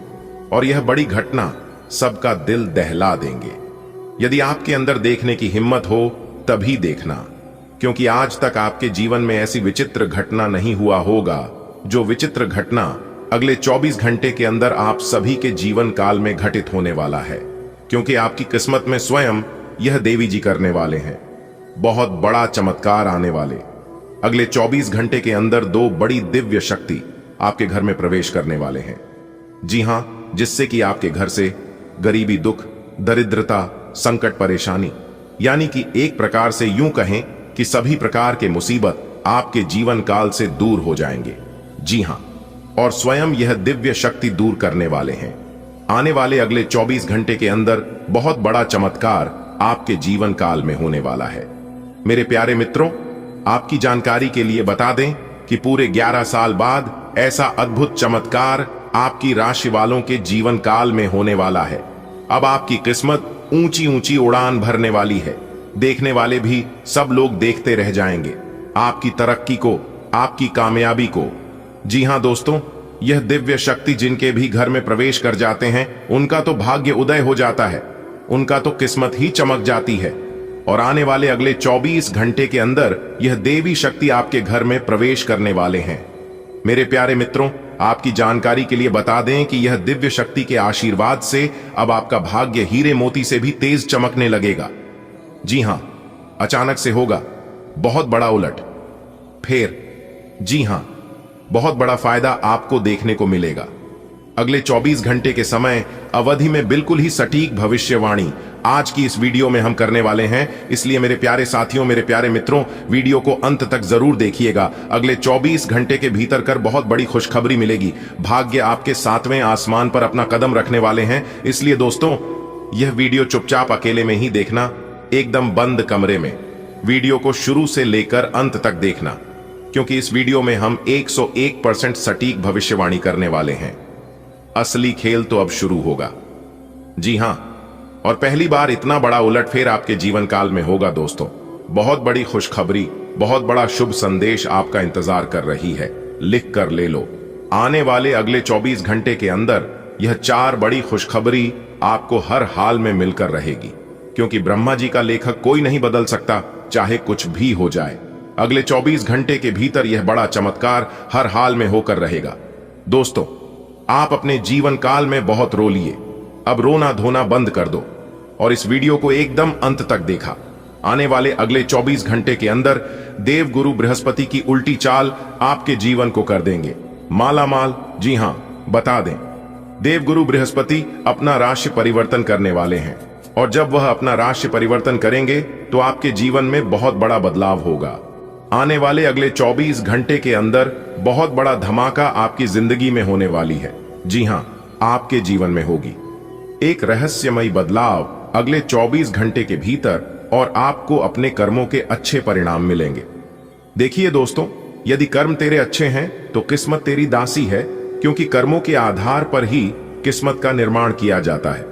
और यह बड़ी घटना सबका दिल दहला देंगे। यदि आपके अंदर देखने की हिम्मत हो तभी देखना, क्योंकि आज तक आपके जीवन में ऐसी विचित्र घटना नहीं हुआ होगा जो विचित्र घटना अगले 24 घंटे के अंदर आप सभी के जीवन काल में घटित होने वाला है, क्योंकि आपकी किस्मत में स्वयं यह देवी जी करने वाले हैं। बहुत बड़ा चमत्कार आने वाले अगले 24 घंटे के अंदर 2 बड़ी दिव्य शक्ति आपके घर में प्रवेश करने वाले हैं। जी हां, जिससे कि आपके घर से गरीबी, दुख, दरिद्रता, संकट, परेशानी, यानी कि एक प्रकार से यूं कहें कि सभी प्रकार के मुसीबत आपके जीवन काल से दूर हो जाएंगे। जी हां, और स्वयं यह दिव्य शक्ति दूर करने वाले हैं। आने वाले अगले 24 घंटे के अंदर बहुत बड़ा चमत्कार आपके जीवन काल में होने वाला है। मेरे प्यारे मित्रों, आपकी जानकारी के लिए बता दें कि पूरे 11 साल बाद ऐसा अद्भुत चमत्कार आपकी राशि वालों के जीवन काल में होने वाला है। अब आपकी किस्मत ऊंची ऊंची उड़ान भरने वाली है। देखने वाले भी सब लोग देखते रह जाएंगे आपकी तरक्की को, आपकी कामयाबी को। जी हां दोस्तों, यह दिव्य शक्ति जिनके भी घर में प्रवेश कर जाते हैं उनका तो भाग्य उदय हो जाता है, उनका तो किस्मत ही चमक जाती है। और आने वाले अगले 24 घंटे के अंदर यह देवी शक्ति आपके घर में प्रवेश करने वाले हैं। मेरे प्यारे मित्रों, आपकी जानकारी के लिए बता दें कि यह दिव्य शक्ति के आशीर्वाद से अब आपका भाग्य हीरे मोती से भी तेज चमकने लगेगा। जी हां, अचानक से होगा बहुत बड़ा उलट फेर। जी हां, बहुत बड़ा फायदा आपको देखने को मिलेगा। अगले 24 घंटे के समय अवधि में बिल्कुल ही सटीक भविष्यवाणी आज की इस वीडियो में हम करने वाले हैं। इसलिए मेरे प्यारे साथियों, मेरे प्यारे मित्रों, वीडियो को अंत तक जरूर देखिएगा। अगले 24 घंटे के भीतर कर बहुत बड़ी खुशखबरी मिलेगी। भाग्य आपके 7वें आसमान पर अपना कदम रखने वाले हैं। इसलिए दोस्तों, यह वीडियो चुपचाप अकेले में ही देखना, एकदम बंद कमरे में। वीडियो को शुरू से लेकर अंत तक देखना, क्योंकि इस वीडियो में हम 101% सटीक भविष्यवाणी करने वाले हैं। असली खेल तो अब शुरू होगा। जी हां, और पहली बार इतना बड़ा उलटफेर आपके जीवन काल में होगा दोस्तों। बहुत बड़ी खुशखबरी, बहुत बड़ा शुभ संदेश आपका इंतजार कर रही है। लिख कर ले लो। आने वाले अगले 24 घंटे के अंदर यह 4 बड़ी खुशखबरी आपको हर हाल में मिलकर रहेगी, क्योंकि ब्रह्मा जी का लेखक कोई नहीं बदल सकता, चाहे कुछ भी हो जाए। अगले 24 घंटे के भीतर यह बड़ा चमत्कार हर हाल में होकर रहेगा। दोस्तों, आप अपने जीवन काल में बहुत रो लिए, अब रोना धोना बंद कर दो और इस वीडियो को एकदम अंत तक देखा। आने वाले अगले 24 घंटे के अंदर देव गुरु बृहस्पति की उल्टी चाल आपके जीवन को कर देंगे माला माल। जी हां, बता दें, देव गुरु बृहस्पति अपना राशि परिवर्तन करने वाले हैं, और जब वह अपना राशि परिवर्तन करेंगे तो आपके जीवन में बहुत बड़ा बदलाव होगा। आने वाले अगले 24 घंटे के अंदर बहुत बड़ा धमाका आपकी जिंदगी में होने वाली है। जी हां, आपके जीवन में होगी एक रहस्यमयी बदलाव अगले 24 घंटे के भीतर, और आपको अपने कर्मों के अच्छे परिणाम मिलेंगे। देखिए दोस्तों, यदि कर्म तेरे अच्छे हैं तो किस्मत तेरी दासी है, क्योंकि कर्मों के आधार पर ही किस्मत का निर्माण किया जाता है।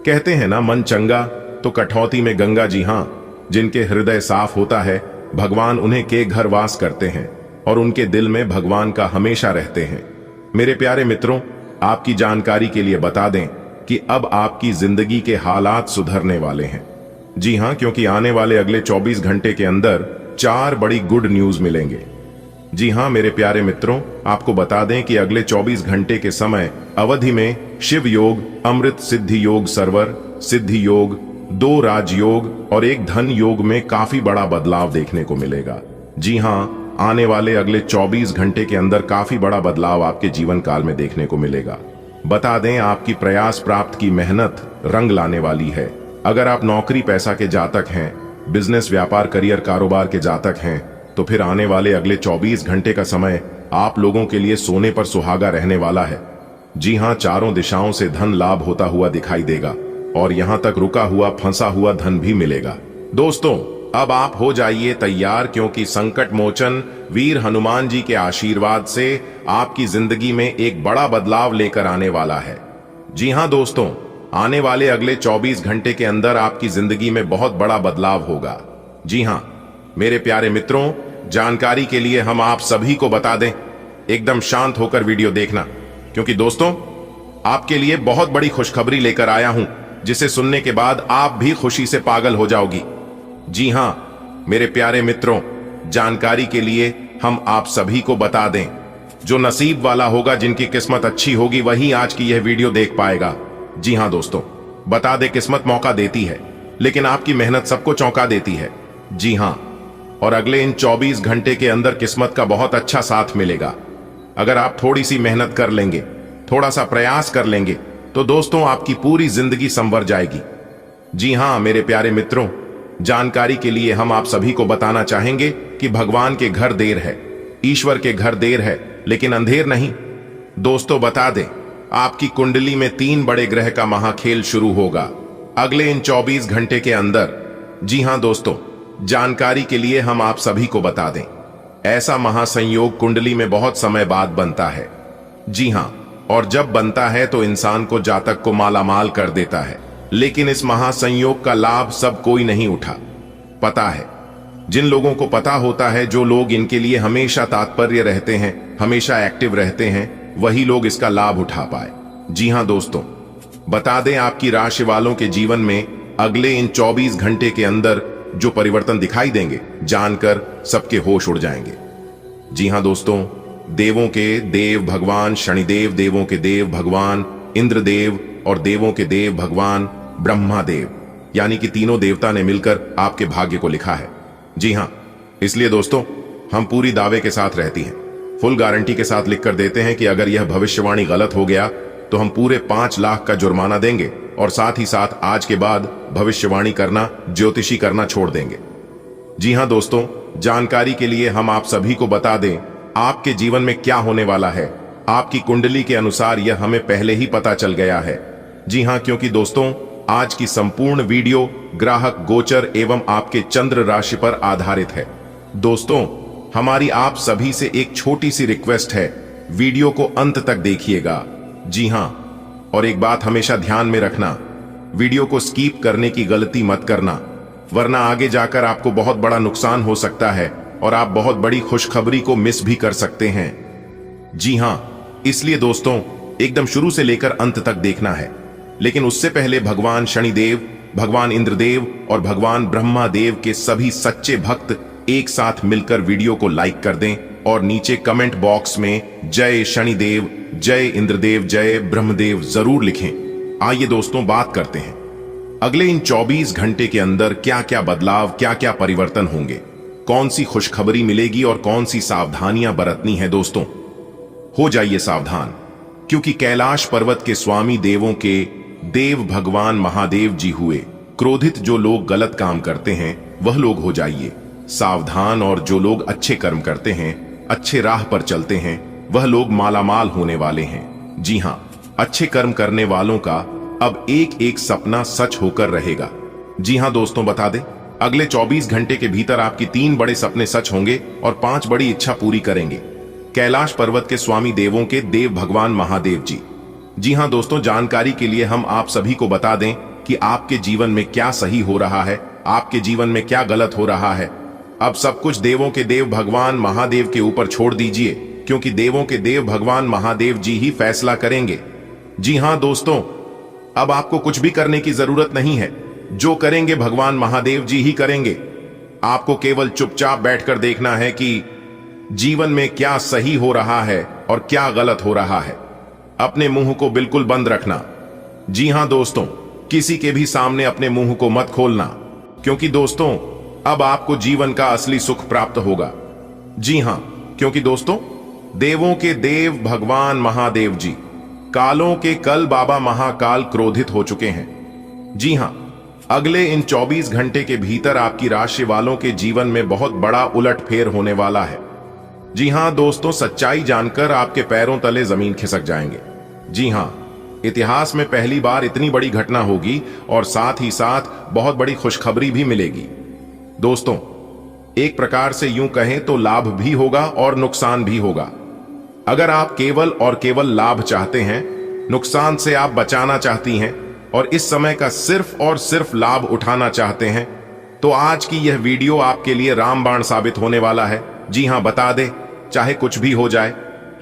कहते हैं ना, मन चंगा तो कठौती में गंगा। जी हां, जिनके हृदय साफ होता है भगवान उन्हें के घर वास करते हैं, और उनके दिल में भगवान का हमेशा रहते हैं। मेरे प्यारे मित्रों, आपकी जानकारी के लिए बता दें कि अब आपकी जिंदगी के हालात सुधरने वाले हैं। जी हां, क्योंकि आने वाले अगले 24 घंटे के अंदर 4 बड़ी गुड न्यूज मिलेंगे। जी हां मेरे प्यारे मित्रों, आपको बता दें कि अगले 24 घंटे के समय अवधि में शिव योग, अमृत सिद्धि योग, सर्वर सिद्धि योग, 2 राजयोग और 1 धन योग में काफी बड़ा बदलाव देखने को मिलेगा। जी हां, आने वाले अगले 24 घंटे के अंदर काफी बड़ा बदलाव आपके जीवन काल में देखने को मिलेगा। बता दें, आपकी प्रयास प्राप्त की मेहनत रंग लाने वाली है। अगर आप नौकरी पैसा के जातक हैं, बिजनेस व्यापार करियर कारोबार के जातक हैं, तो फिर आने वाले अगले 24 घंटे का समय आप लोगों के लिए सोने पर सुहागा रहने वाला है। जी हां, चारों दिशाओं से धन लाभ होता हुआ दिखाई देगा, और यहां तक रुका हुआ फंसा हुआ धन भी मिलेगा। दोस्तों, अब आप हो जाइए तैयार, क्योंकि संकट मोचन वीर हनुमान जी के आशीर्वाद से आपकी जिंदगी में एक बड़ा बदलाव लेकर आने वाला है। जी हां दोस्तों, आने वाले अगले 24 घंटे के अंदर आपकी जिंदगी में बहुत बड़ा बदलाव होगा। जी हां, मेरे प्यारे मित्रों, जानकारी के लिए हम आप सभी को बता दें, एकदम शांत होकर वीडियो देखना, क्योंकि दोस्तों आपके लिए बहुत बड़ी खुशखबरी लेकर आया हूं, जिसे सुनने के बाद आप भी खुशी से पागल हो जाओगी। जी हां मेरे प्यारे मित्रों, जानकारी के लिए हम आप सभी को बता दें, जो नसीब वाला होगा, जिनकी किस्मत अच्छी होगी, वही आज की यह वीडियो देख पाएगा। जी हां दोस्तों, बता दे किस्मत मौका देती है, लेकिन आपकी मेहनत सबको चौंका देती है। जी हां, और अगले इन 24 घंटे के अंदर किस्मत का बहुत अच्छा साथ मिलेगा। अगर आप थोड़ी सी मेहनत कर लेंगे, थोड़ा सा प्रयास कर लेंगे, तो दोस्तों आपकी पूरी जिंदगी संवर जाएगी। जी हां मेरे प्यारे मित्रों, जानकारी के लिए हम आप सभी को बताना चाहेंगे कि भगवान के घर देर है, ईश्वर के घर देर है, लेकिन अंधेर नहीं। दोस्तों बता दें, आपकी कुंडली में 3 बड़े ग्रह का महाखेल शुरू होगा अगले इन 24 घंटे के अंदर। जी हां दोस्तों, जानकारी के लिए हम आप सभी को बता दें, ऐसा महासंयोग कुंडली में बहुत समय बाद बनता है। जी हां, और जब बनता है तो इंसान को, जातक को मालामाल कर देता है। लेकिन इस महासंयोग का लाभ सब कोई नहीं उठा। पता है, जिन लोगों को पता होता है, जो लोग इनके लिए हमेशा तात्पर्य रहते हैं, हमेशा एक्टिव रहते हैं, वही लोग इसका लाभ उठा पाए। जी हां दोस्तों, बता दें आपकी राशि वालों के जीवन में अगले इन 24 घंटे के अंदर जो परिवर्तन दिखाई देंगे, जानकर सबके होश उड़ जाएंगे। जी हां दोस्तों, देवों के देव भगवान शनिदेव, देवों के देव भगवान इंद्रदेव और देवों के देव भगवान ब्रह्मादेव, यानी कि तीनों देवता ने मिलकर आपके भाग्य को लिखा है। जी हां, इसलिए दोस्तों हम पूरी दावे के साथ रहती हैं, फुल गारंटी के साथ लिख कर देते हैं कि अगर यह भविष्यवाणी गलत हो गया तो हम पूरे 5 लाख का जुर्माना देंगे, और साथ ही साथ आज के बाद भविष्यवाणी करना, ज्योतिषी करना छोड़ देंगे। जी हां दोस्तों, जानकारी के लिए हम आप सभी को बता दें, आपके जीवन में क्या होने वाला है, आपकी कुंडली के अनुसार यह हमें पहले ही पता चल गया है। जी हां, क्योंकि दोस्तों आज की संपूर्ण वीडियो ग्राहक गोचर एवं आपके चंद्र राशि पर आधारित है। दोस्तों हमारी आप सभी से एक छोटी सी रिक्वेस्ट है, वीडियो को अंत तक देखिएगा। जी हां, और एक बात हमेशा ध्यान में रखना, वीडियो को स्किप करने की गलती मत करना, वरना आगे जाकर आपको बहुत बड़ा नुकसान हो सकता है और आप बहुत बड़ी खुशखबरी को मिस भी कर सकते हैं। जी हां, इसलिए दोस्तों एकदम शुरू से लेकर अंत तक देखना है। लेकिन उससे पहले भगवान शनिदेव, भगवान इंद्रदेव और भगवान ब्रह्मादेव के सभी सच्चे भक्त एक साथ मिलकर वीडियो को लाइक कर दें और नीचे कमेंट बॉक्स में जय शनिदेव, जय इंद्रदेव, जय ब्रह्मदेव जरूर लिखें। आइए दोस्तों बात करते हैं, अगले इन 24 घंटे के अंदर क्या क्या बदलाव, क्या क्या परिवर्तन होंगे, कौन सी खुशखबरी मिलेगी और कौन सी सावधानियां बरतनी है। दोस्तों हो जाइए सावधान, क्योंकि कैलाश पर्वत के स्वामी, देवों के देव भगवान महादेव जी हुए क्रोधित। जो लोग गलत काम करते हैं वह लोग हो जाइए सावधान, और जो लोग अच्छे कर्म करते हैं, अच्छे राह पर चलते हैं, वह लोग मालामाल होने वाले हैं। जी हां, अच्छे कर्म करने वालों का अब एक एक सपना सच होकर रहेगा। जी हां दोस्तों, बता दें अगले 24 घंटे के भीतर आपकी 3 बड़े सपने सच होंगे और 5 बड़ी इच्छा पूरी करेंगे कैलाश पर्वत के स्वामी, देवों के देव भगवान महादेव जी। जी हां दोस्तों, जानकारी के लिए हम आप सभी को बता दें कि आपके जीवन में क्या सही हो रहा है, आपके जीवन में क्या गलत हो रहा है। अब सब कुछ देवों के देव भगवान महादेव के ऊपर छोड़ दीजिए, क्योंकि देवों के देव भगवान महादेव जी ही फैसला करेंगे। जी हां दोस्तों, अब आपको कुछ भी करने की जरूरत नहीं है, जो करेंगे भगवान महादेव जी ही करेंगे। आपको केवल चुपचाप बैठकर देखना है कि जीवन में क्या सही हो रहा है और क्या गलत हो रहा है। अपने मुंह को बिल्कुल बंद रखना। जी हां दोस्तों, किसी के भी सामने अपने मुंह को मत खोलना, क्योंकि दोस्तों अब आपको जीवन का असली सुख प्राप्त होगा। जी हां, क्योंकि दोस्तों देवों के देव भगवान महादेव जी, कालों के कल बाबा महाकाल क्रोधित हो चुके हैं। जी हां, अगले इन 24 घंटे के भीतर आपकी राशि वालों के जीवन में बहुत बड़ा उलटफेर होने वाला है। जी हां दोस्तों, सच्चाई जानकर आपके पैरों तले जमीन खिसक जाएंगे। जी हां, इतिहास में पहली बार इतनी बड़ी घटना होगी और साथ ही साथ बहुत बड़ी खुशखबरी भी मिलेगी। दोस्तों एक प्रकार से यूं कहें तो लाभ भी होगा और नुकसान भी होगा। अगर आप केवल और केवल लाभ चाहते हैं, नुकसान से आप बचाना चाहती हैं और इस समय का सिर्फ और सिर्फ लाभ उठाना चाहते हैं, तो आज की यह वीडियो आपके लिए रामबाण साबित होने वाला है। जी हां, बता दे, चाहे कुछ भी हो जाए,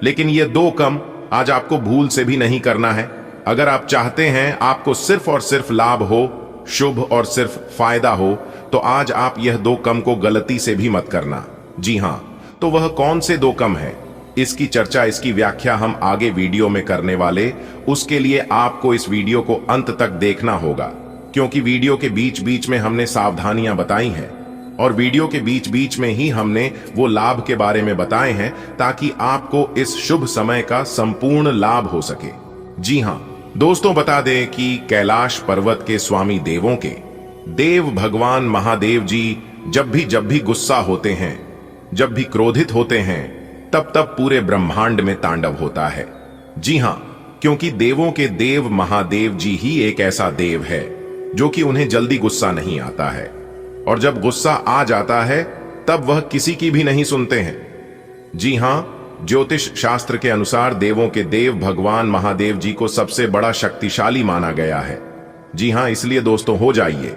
लेकिन ये 2 काम आज आपको भूल से भी नहीं करना है। अगर आप चाहते हैं आपको सिर्फ और सिर्फ लाभ हो, शुभ और सिर्फ फायदा हो, तो आज आप यह 2 काम को गलती से भी मत करना। जी हां, तो वह कौन से 2 काम है, इसकी चर्चा, इसकी व्याख्या हम आगे वीडियो में करने वाले। उसके लिए आपको इस वीडियो को अंत तक देखना होगा, क्योंकि वीडियो के बीच बीच में हमने सावधानियां बताई हैं और वीडियो के बीच बीच में ही हमने वो लाभ के बारे में बताए हैं, ताकि आपको इस शुभ समय का संपूर्ण लाभ हो सके। जी हां दोस्तों, बता दें कि कैलाश पर्वत के स्वामी देवों के देव भगवान महादेव जी जब भी गुस्सा होते हैं, जब भी क्रोधित होते हैं, तब तब पूरे ब्रह्मांड में तांडव होता है। जी हां, क्योंकि देवों के देव महादेव जी ही एक ऐसा देव है जो कि उन्हें जल्दी गुस्सा नहीं आता है, और जब गुस्सा आ जाता है तब वह किसी की भी नहीं सुनते हैं। जी हां, ज्योतिष शास्त्र के अनुसार देवों के देव भगवान महादेव जी को सबसे बड़ा शक्तिशाली माना गया है। जी हां, इसलिए दोस्तों हो जाइए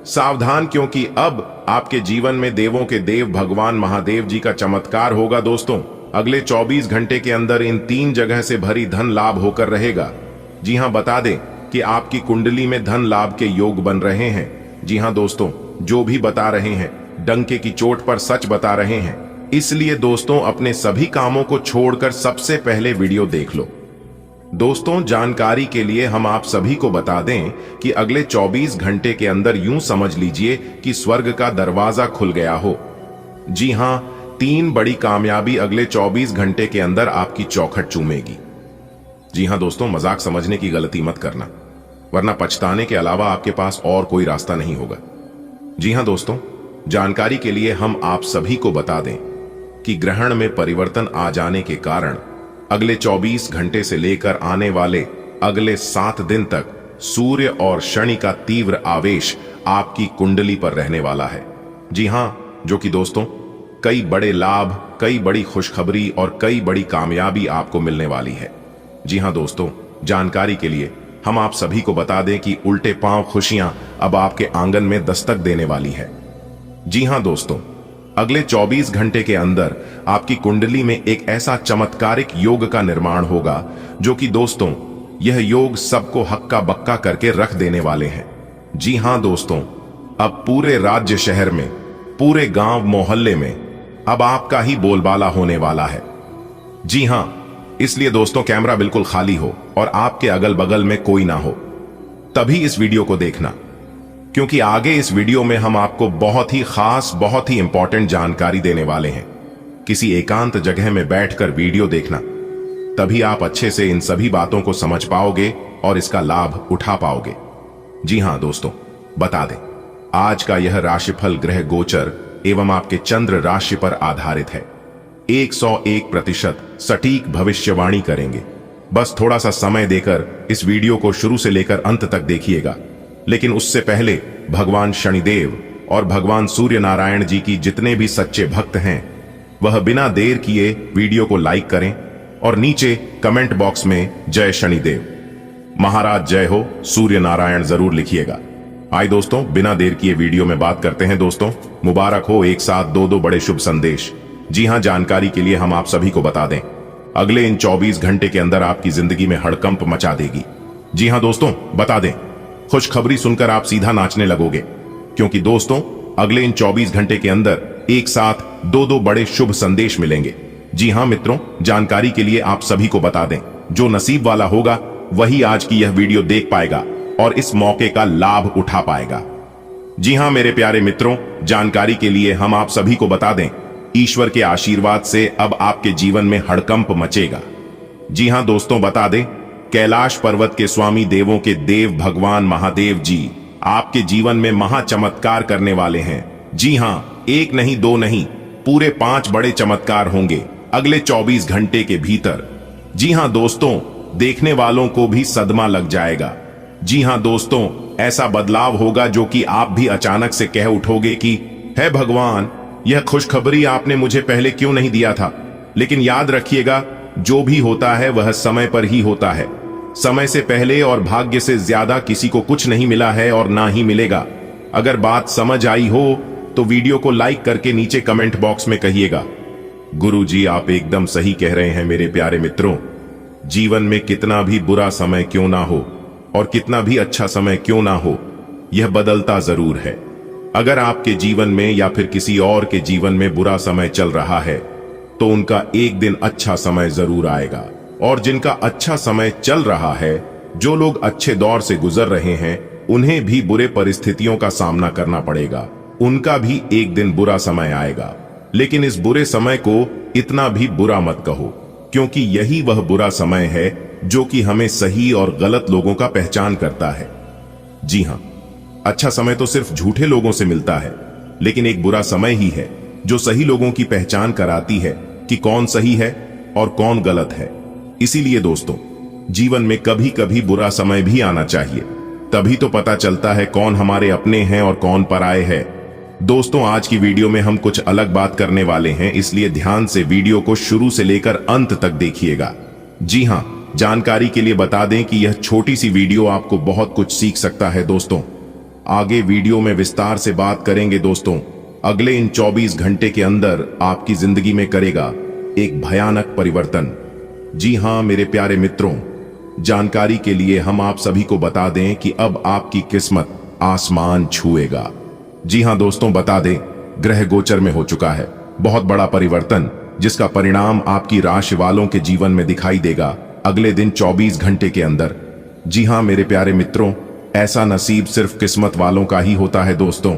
सावधान, क्योंकि अब आपके जीवन में देवों के देव भगवान महादेव जी का चमत्कार होगा। दोस्तों, अगले 24 घंटे के अंदर इन 3 जगह से भरी धन लाभ होकर रहेगा। जी हां, बता दें कि आपकी कुंडली में धन लाभ के योग बन रहे हैं। जी हां दोस्तों, जो भी बता रहे हैं डंके की चोट पर सच बता रहे हैं। इसलिए दोस्तों, अपने सभी कामों को छोड़कर सबसे पहले वीडियो देख लो। दोस्तों, जानकारी के लिए हम आप सभी को बता दें कि अगले 24 घंटे के अंदर यूं समझ लीजिए कि स्वर्ग का दरवाजा खुल गया हो। जी हां, 3 बड़ी कामयाबी अगले 24 घंटे के अंदर आपकी चौखट चूमेगी। जी हां दोस्तों, मजाक समझने की गलती मत करना, वरना पछताने के अलावा आपके पास और कोई रास्ता नहीं होगा। जी हां दोस्तों, जानकारी के लिए हम आप सभी को बता दें कि ग्रहण में परिवर्तन आ जाने के कारण अगले 24 घंटे से लेकर आने वाले अगले 7 दिन तक सूर्य और शनि का तीव्र आवेश आपकी कुंडली पर रहने वाला है। जी हां, जो कि दोस्तों कई बड़े लाभ, कई बड़ी खुशखबरी और कई बड़ी कामयाबी आपको मिलने वाली है। जी हां दोस्तों, जानकारी के लिए हम आप सभी को बता दें कि उल्टे पांव खुशियां अब आपके आंगन में दस्तक देने वाली है। जी हां दोस्तों, अगले 24 घंटे के अंदर आपकी कुंडली में एक ऐसा चमत्कारिक योग का निर्माण होगा, जो कि दोस्तों यह योग सबको हक्का बक्का करके रख देने वाले हैं। जी हां दोस्तों, अब पूरे राज्य शहर में, पूरे गांव मोहल्ले में अब आपका ही बोलबाला होने वाला है। जी हां, इसलिए दोस्तों कैमरा बिल्कुल खाली हो और आपके अगल बगल में कोई ना हो, तभी इस वीडियो को देखना, क्योंकि आगे इस वीडियो में हम आपको बहुत ही खास, बहुत ही इंपॉर्टेंट जानकारी देने वाले हैं। किसी एकांत जगह में बैठकर वीडियो देखना, तभी आप अच्छे से इन सभी बातों को समझ पाओगे और इसका लाभ उठा पाओगे। जी हां दोस्तों, बता दें आज का यह राशिफल ग्रह गोचर एवं आपके चंद्र राशि पर आधारित है। 101% सटीक भविष्यवाणी करेंगे। बस थोड़ा सा समय देकर इस वीडियो को शुरू से लेकर अंत तक देखिएगा। लेकिन उससे पहले भगवान शनिदेव और भगवान सूर्य नारायण जी की जितने भी सच्चे भक्त हैं, वह बिना देर किए वीडियो को लाइक करें और नीचे कमेंट बॉक्स में जय शनिदेव, महाराज जय हो, सूर्य नारायण जरूर लिखिएगा। आइए दोस्तों, बिना देर किए वीडियो में बात करते हैं। दोस्तों, मुबारक हो एक साथ 2 बड़े शुभ संदेश। जी हां, जानकारी के लिए हम आप सभी को बता दें, अगले इन 24 घंटे के अंदर आपकी जिंदगी में हड़कंप मचा देगी। जी हां दोस्तों, बता दें खुशखबरी सुनकर आप सीधा नाचने लगोगे, क्योंकि दोस्तों अगले इन 24 घंटे के अंदर एक साथ 2 बड़े शुभ संदेश मिलेंगे। जी हां मित्रों, जानकारी के लिए आप सभी को बता दें, जो नसीब वाला होगा वही आज की यह वीडियो देख पाएगा और इस मौके का लाभ उठा पाएगा। जी हां मेरे प्यारे मित्रों, जानकारी के लिए हम आप सभी को बता दें, ईश्वर के आशीर्वाद से अब आपके जीवन में हड़कंप मचेगा। जी हां दोस्तों, बता दें कैलाश पर्वत के स्वामी देवों के देव भगवान महादेव जी आपके जीवन में महा चमत्कार करने वाले हैं। जी हां, 1 नहीं 2 नहीं, पूरे 5 बड़े चमत्कार होंगे अगले 24 घंटे के भीतर। जी हां दोस्तों, देखने वालों को भी सदमा लग जाएगा। जी हां दोस्तों, ऐसा बदलाव होगा जो कि आप भी अचानक से कह उठोगे कि हे भगवान, यह खुशखबरी आपने मुझे पहले क्यों नहीं दिया था। लेकिन याद रखिएगा, जो भी होता है वह समय पर ही होता है। समय से पहले और भाग्य से ज्यादा किसी को कुछ नहीं मिला है और ना ही मिलेगा। अगर बात समझ आई हो तो वीडियो को लाइक करके नीचे कमेंट बॉक्स में कहिएगा। गुरुजी आप एकदम सही कह रहे हैं मेरे प्यारे मित्रों। जीवन में कितना भी बुरा समय क्यों ना हो और कितना भी अच्छा समय क्यों ना हो, यह बदलता जरूर है। अगर आपके जीवन में या फिर किसी और के जीवन में बुरा समय चल रहा है तो उनका एक दिन अच्छा समय जरूर आएगा। और जिनका अच्छा समय चल रहा है, जो लोग अच्छे दौर से गुजर रहे हैं, उन्हें भी बुरे परिस्थितियों का सामना करना पड़ेगा। उनका भी एक दिन बुरा समय आएगा। लेकिन इस बुरे समय को इतना भी बुरा मत कहो, क्योंकि यही वह बुरा समय है जो कि हमें सही और गलत लोगों का पहचान करता है। जी हां, अच्छा समय तो सिर्फ झूठे लोगों से मिलता है, लेकिन एक बुरा समय ही है जो सही लोगों की पहचान कराती है कि कौन सही है और कौन गलत है। इसीलिए दोस्तों, जीवन में कभी कभी बुरा समय भी आना चाहिए, तभी तो पता चलता है कौन हमारे अपने हैं और कौन पराये हैं। दोस्तों, आज की वीडियो में हम कुछ अलग बात करने वाले हैं, इसलिए ध्यान से वीडियो को शुरू से लेकर अंत तक देखिएगा। जी हां, जानकारी के लिए बता दें कि यह छोटी सी वीडियो आपको बहुत कुछ सीख सकता है। दोस्तों, आगे वीडियो में विस्तार से बात करेंगे। दोस्तों, अगले इन 24 घंटे के अंदर आपकी जिंदगी में करेगा एक भयानक परिवर्तन। जी हां मेरे प्यारे मित्रों, जानकारी के लिए हम आप सभी को बता दें कि अब आपकी किस्मत आसमान छुएगा। जी हां दोस्तों, बता दें, ग्रह गोचर में हो चुका है बहुत बड़ा परिवर्तन, जिसका परिणाम आपकी राशि वालों के जीवन में दिखाई देगा अगले दिन 24 घंटे के अंदर। जी हां मेरे प्यारे मित्रों, ऐसा नसीब सिर्फ किस्मत वालों का ही होता है। दोस्तों,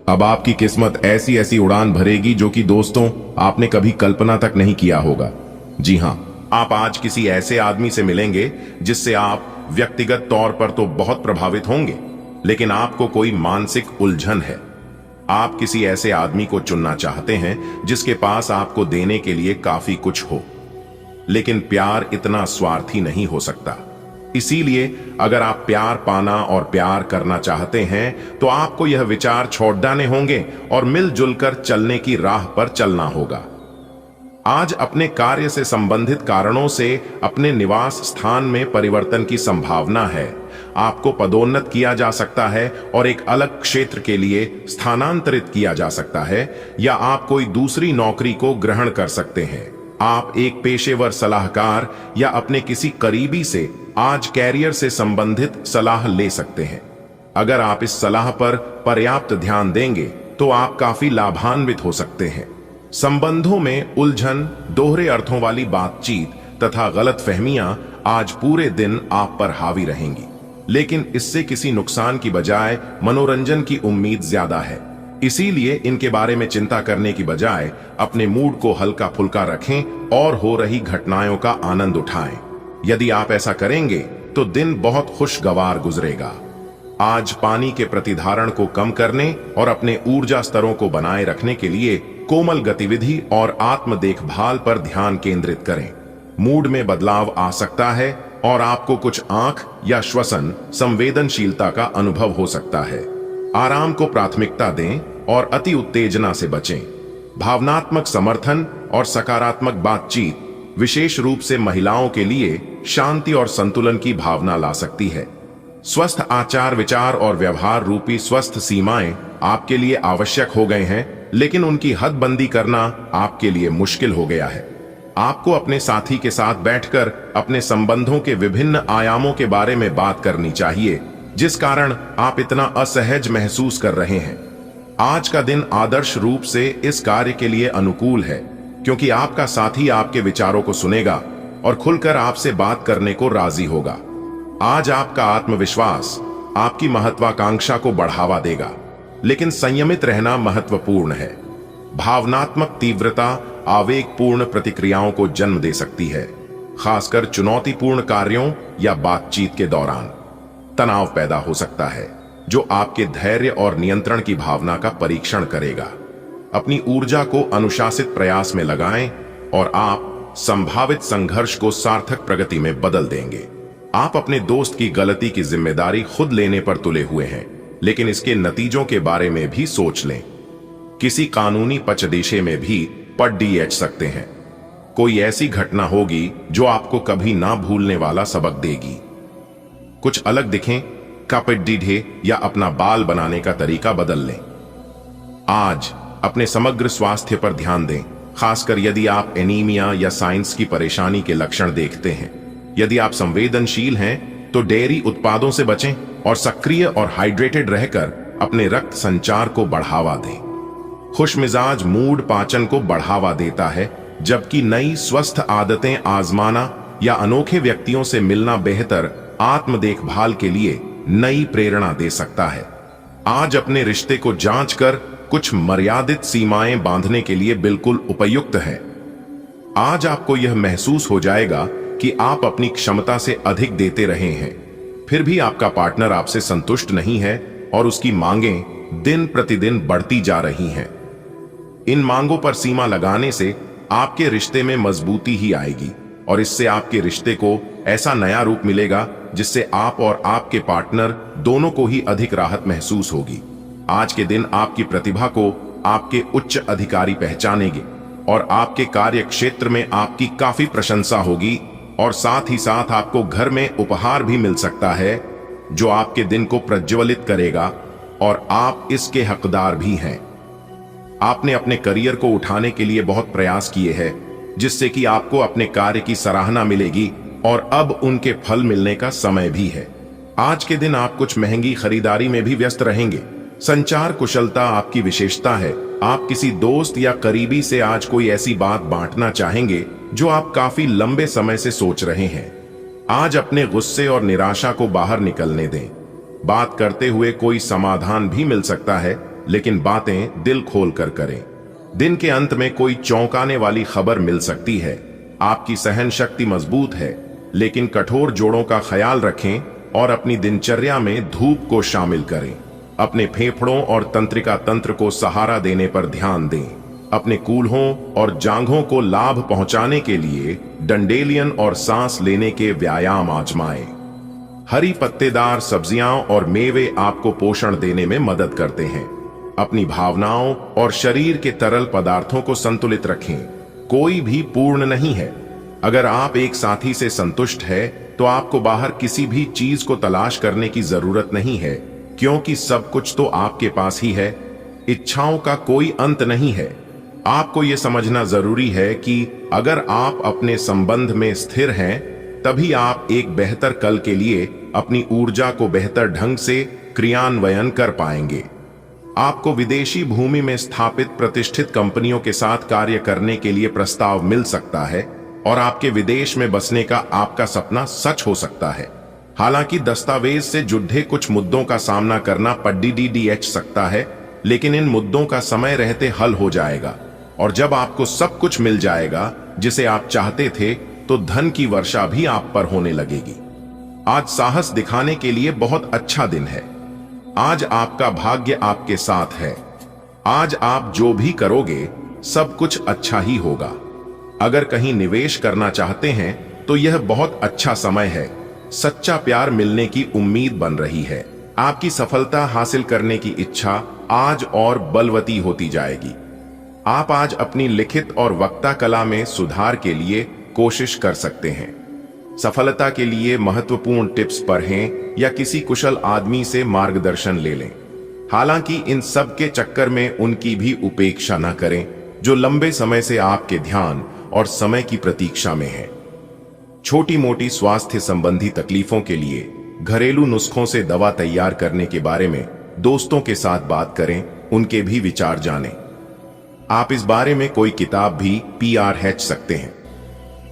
अब आपकी किस्मत ऐसी ऐसी उड़ान भरेगी जो कि दोस्तों आपने कभी कल्पना तक नहीं किया होगा। जी हां, आप आज किसी ऐसे आदमी से मिलेंगे जिससे आप व्यक्तिगत तौर पर तो बहुत प्रभावित होंगे, लेकिन आपको कोई मानसिक उलझन है। आप किसी ऐसे आदमी को चुनना चाहते हैं जिसके पास आपको देने के लिए काफी कुछ हो, लेकिन प्यार इतना स्वार्थी नहीं हो सकता। इसीलिए अगर आप प्यार पाना और प्यार करना चाहते हैं तो आपको यह विचार छोड़ देने होंगे और मिलजुल कर चलने की राह पर चलना होगा। आज अपने कार्य से संबंधित कारणों से अपने निवास स्थान में परिवर्तन की संभावना है। आपको पदोन्नत किया जा सकता है और एक अलग क्षेत्र के लिए स्थानांतरित किया जा सकता है, या आप कोई दूसरी नौकरी को ग्रहण कर सकते हैं। आप एक पेशेवर सलाहकार या अपने किसी करीबी से आज कैरियर से संबंधित सलाह ले सकते हैं। अगर आप इस सलाह पर पर्याप्त ध्यान देंगे तो आप काफी लाभान्वित हो सकते हैं। संबंधों में उलझन, दोहरे अर्थों वाली बातचीत तथा गलतफहमियां आज पूरे दिन आप पर हावी रहेंगी, लेकिन इससे किसी नुकसान की बजाय मनोरंजन की उम्मीद ज्यादा है। इसीलिए इनके बारे में चिंता करने की बजाय अपने मूड को हल्का फुल्का रखें और हो रही घटनाओं का आनंद उठाएं। यदि आप ऐसा करेंगे तो दिन बहुत खुशगवार गुजरेगा। आज पानी के प्रतिधारण को कम करने और अपने ऊर्जा स्तरों को बनाए रखने के लिए कोमल गतिविधि और आत्म देखभाल पर ध्यान केंद्रित करें। मूड में बदलाव आ सकता है और आपको कुछ आंख या श्वसन संवेदनशीलता का अनुभव हो सकता है। आराम को प्राथमिकता दें और अति उत्तेजना से बचें। भावनात्मक समर्थन और सकारात्मक बातचीत विशेष रूप से महिलाओं के लिए शांति और संतुलन की भावना ला सकती है। स्वस्थ आचार विचार और व्यवहार रूपी स्वस्थ सीमाएं आपके लिए आवश्यक हो गए हैं, लेकिन उनकी हदबंदी करना आपके लिए मुश्किल हो गया है। आपको अपने साथी के साथ बैठकर अपने संबंधों के विभिन्न आयामों के बारे में बात करनी चाहिए, जिस कारण आप इतना असहज महसूस कर रहे हैं। आज का दिन आदर्श रूप से इस कार्य के लिए अनुकूल है, क्योंकि आपका साथी आपके विचारों को सुनेगा और खुलकर आपसे बात करने को राजी होगा। आज आपका आत्मविश्वास आपकी महत्वाकांक्षा को बढ़ावा देगा, लेकिन संयमित रहना महत्वपूर्ण है। भावनात्मक तीव्रता आवेगपूर्ण प्रतिक्रियाओं को जन्म दे सकती है, खासकर चुनौतीपूर्ण कार्यों या बातचीत के दौरान। तनाव पैदा हो सकता है जो आपके धैर्य और नियंत्रण की भावना का परीक्षण करेगा। अपनी ऊर्जा को अनुशासित प्रयास में लगाएं और आप संभावित संघर्ष को सार्थक प्रगति में बदल देंगे। आप अपने दोस्त की गलती की जिम्मेदारी खुद लेने पर तुले हुए हैं, लेकिन इसके नतीजों के बारे में भी सोच लें। किसी कानूनी पचदेशे में भी पड़ सकते हैं। कोई ऐसी घटना होगी जो आपको कभी ना भूलने वाला सबक देगी। कुछ अलग दिखें, कापिड्डीढे या अपना बाल बनाने का तरीका बदल लें। आज अपने समग्र स्वास्थ्य पर ध्यान दें, खासकर यदि आप एनीमिया या साइंस की परेशानी के लक्षण देखते हैं। यदि आप संवेदनशील हैं तो डेयरी उत्पादों से बचें और सक्रिय और हाइड्रेटेड रहकर अपने रक्त संचार को बढ़ावा दें। खुशमिजाज मूड पाचन को बढ़ावा देता है, जबकि नई स्वस्थ आदतें आजमाना या अनोखे व्यक्तियों से मिलना बेहतर आत्म देखभाल के लिए नई प्रेरणा दे सकता है। आज अपने रिश्ते को जांच कर कुछ मर्यादित सीमाएं बांधने के लिए बिल्कुल उपयुक्त है। आज आपको यह महसूस हो जाएगा कि आप अपनी क्षमता से अधिक देते रहे हैं, फिर भी आपका पार्टनर आपसे संतुष्ट नहीं है और उसकी मांगें दिन प्रतिदिन बढ़ती जा रही हैं। इन मांगों पर सीमा लगाने से आपके रिश्ते में मजबूती ही आएगी और इससे आपके रिश्ते को ऐसा नया रूप मिलेगा जिससे आप और आपके पार्टनर दोनों को ही अधिक राहत महसूस होगी। आज के दिन आपकी प्रतिभा को आपके उच्च अधिकारी पहचानेंगे और आपके कार्य क्षेत्र में आपकी काफी प्रशंसा होगी और साथ ही साथ आपको घर में उपहार भी मिल सकता है जो आपके दिन को प्रज्वलित करेगा और आप इसके हकदार भी हैं। आपने अपने करियर को उठाने के लिए बहुत प्रयास किए हैं, जिससे कि आपको अपने कार्य की सराहना मिलेगी और अब उनके फल मिलने का समय भी है। आज के दिन आप कुछ महंगी खरीदारी में भी व्यस्त रहेंगे। संचार कुशलता आपकी विशेषता है। आप किसी दोस्त या करीबी से आज कोई ऐसी बात बांटना चाहेंगे जो आप काफी लंबे समय से सोच रहे हैं। आज अपने गुस्से और निराशा को बाहर निकलने दें। बात करते हुए कोई समाधान भी मिल सकता है, लेकिन बातें दिल खोल कर करें। दिन के अंत में कोई चौंकाने वाली खबर मिल सकती है। आपकी सहन शक्ति मजबूत है, लेकिन कठोर जोड़ों का ख्याल रखें और अपनी दिनचर्या में धूप को शामिल करें। अपने फेफड़ों और तंत्रिका तंत्र को सहारा देने पर ध्यान दें। अपने कूल्हों और जांघों को लाभ पहुंचाने के लिए डंडेलियन और सांस लेने के व्यायाम आजमाएं। हरी पत्तेदार सब्जियां और मेवे आपको पोषण देने में मदद करते हैं। अपनी भावनाओं और शरीर के तरल पदार्थों को संतुलित रखें। कोई भी पूर्ण नहीं है। अगर आप एक साथी से संतुष्ट है तो आपको बाहर किसी भी चीज को तलाश करने की जरूरत नहीं है, क्योंकि सब कुछ तो आपके पास ही है। इच्छाओं का कोई अंत नहीं है। आपको यह समझना जरूरी है कि अगर आप अपने संबंध में स्थिर हैं, तभी आप एक बेहतर कल के लिए अपनी ऊर्जा को बेहतर ढंग से क्रियान्वयन कर पाएंगे। आपको विदेशी भूमि में स्थापित प्रतिष्ठित कंपनियों के साथ कार्य करने के लिए प्रस्ताव मिल सकता है और आपके विदेश में बसने का आपका सपना सच हो सकता है। हालांकि दस्तावेज से जुड़े कुछ मुद्दों का सामना करना पड़ीडीडीएच सकता है, लेकिन इन मुद्दों का समय रहते हल हो जाएगा और जब आपको सब कुछ मिल जाएगा जिसे आप चाहते थे, तो धन की वर्षा भी आप पर होने लगेगी। आज साहस दिखाने के लिए बहुत अच्छा दिन है। आज आपका भाग्य आपके साथ है। आज आप जो भी करोगे सब कुछ अच्छा ही होगा। अगर कहीं निवेश करना चाहते हैं तो यह बहुत अच्छा समय है। सच्चा प्यार मिलने की उम्मीद बन रही है। आपकी सफलता हासिल करने की इच्छा आज और बलवती होती जाएगी। आप आज अपनी लिखित और वक्ता कला में सुधार के लिए कोशिश कर सकते हैं। सफलता के लिए महत्वपूर्ण टिप्स पढ़ें या किसी कुशल आदमी से मार्गदर्शन ले लें। हालांकि इन सब के चक्कर में उनकी भी उपेक्षा न करें जो लंबे समय से आपके ध्यान और समय की प्रतीक्षा में है। छोटी मोटी स्वास्थ्य संबंधी तकलीफों के लिए घरेलू नुस्खों से दवा तैयार करने के बारे में दोस्तों के साथ बात करें, उनके भी विचार जानें। आप इस बारे में कोई किताब भी पढ़ सकते हैं।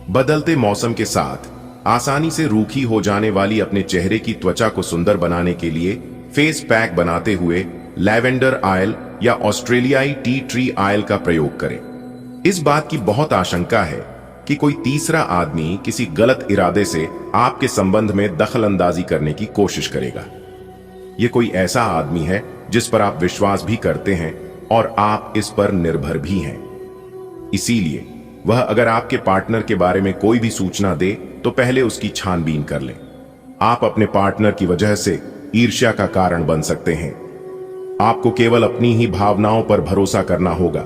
बदलते मौसम के साथ आसानी से रूखी हो जाने वाली अपने चेहरे की त्वचा को सुंदर बनाने के लिए फेस पैक बनाते हुए लैवेंडर ऑयल या ऑस्ट्रेलियाई टी ट्री ऑयल का प्रयोग करें। इस बात की बहुत आशंका है कि कोई तीसरा आदमी किसी गलत इरादे से आपके संबंध में दखल अंदाजी करने की कोशिश करेगा। यह कोई ऐसा आदमी है जिस पर आप विश्वास भी करते हैं और आप इस पर निर्भर भी हैं। इसीलिए वह अगर आपके पार्टनर के बारे में कोई भी सूचना दे तो पहले उसकी छानबीन कर लें। आप अपने पार्टनर की वजह से ईर्ष्या का कारण बन सकते हैं। आपको केवल अपनी ही भावनाओं पर भरोसा करना होगा।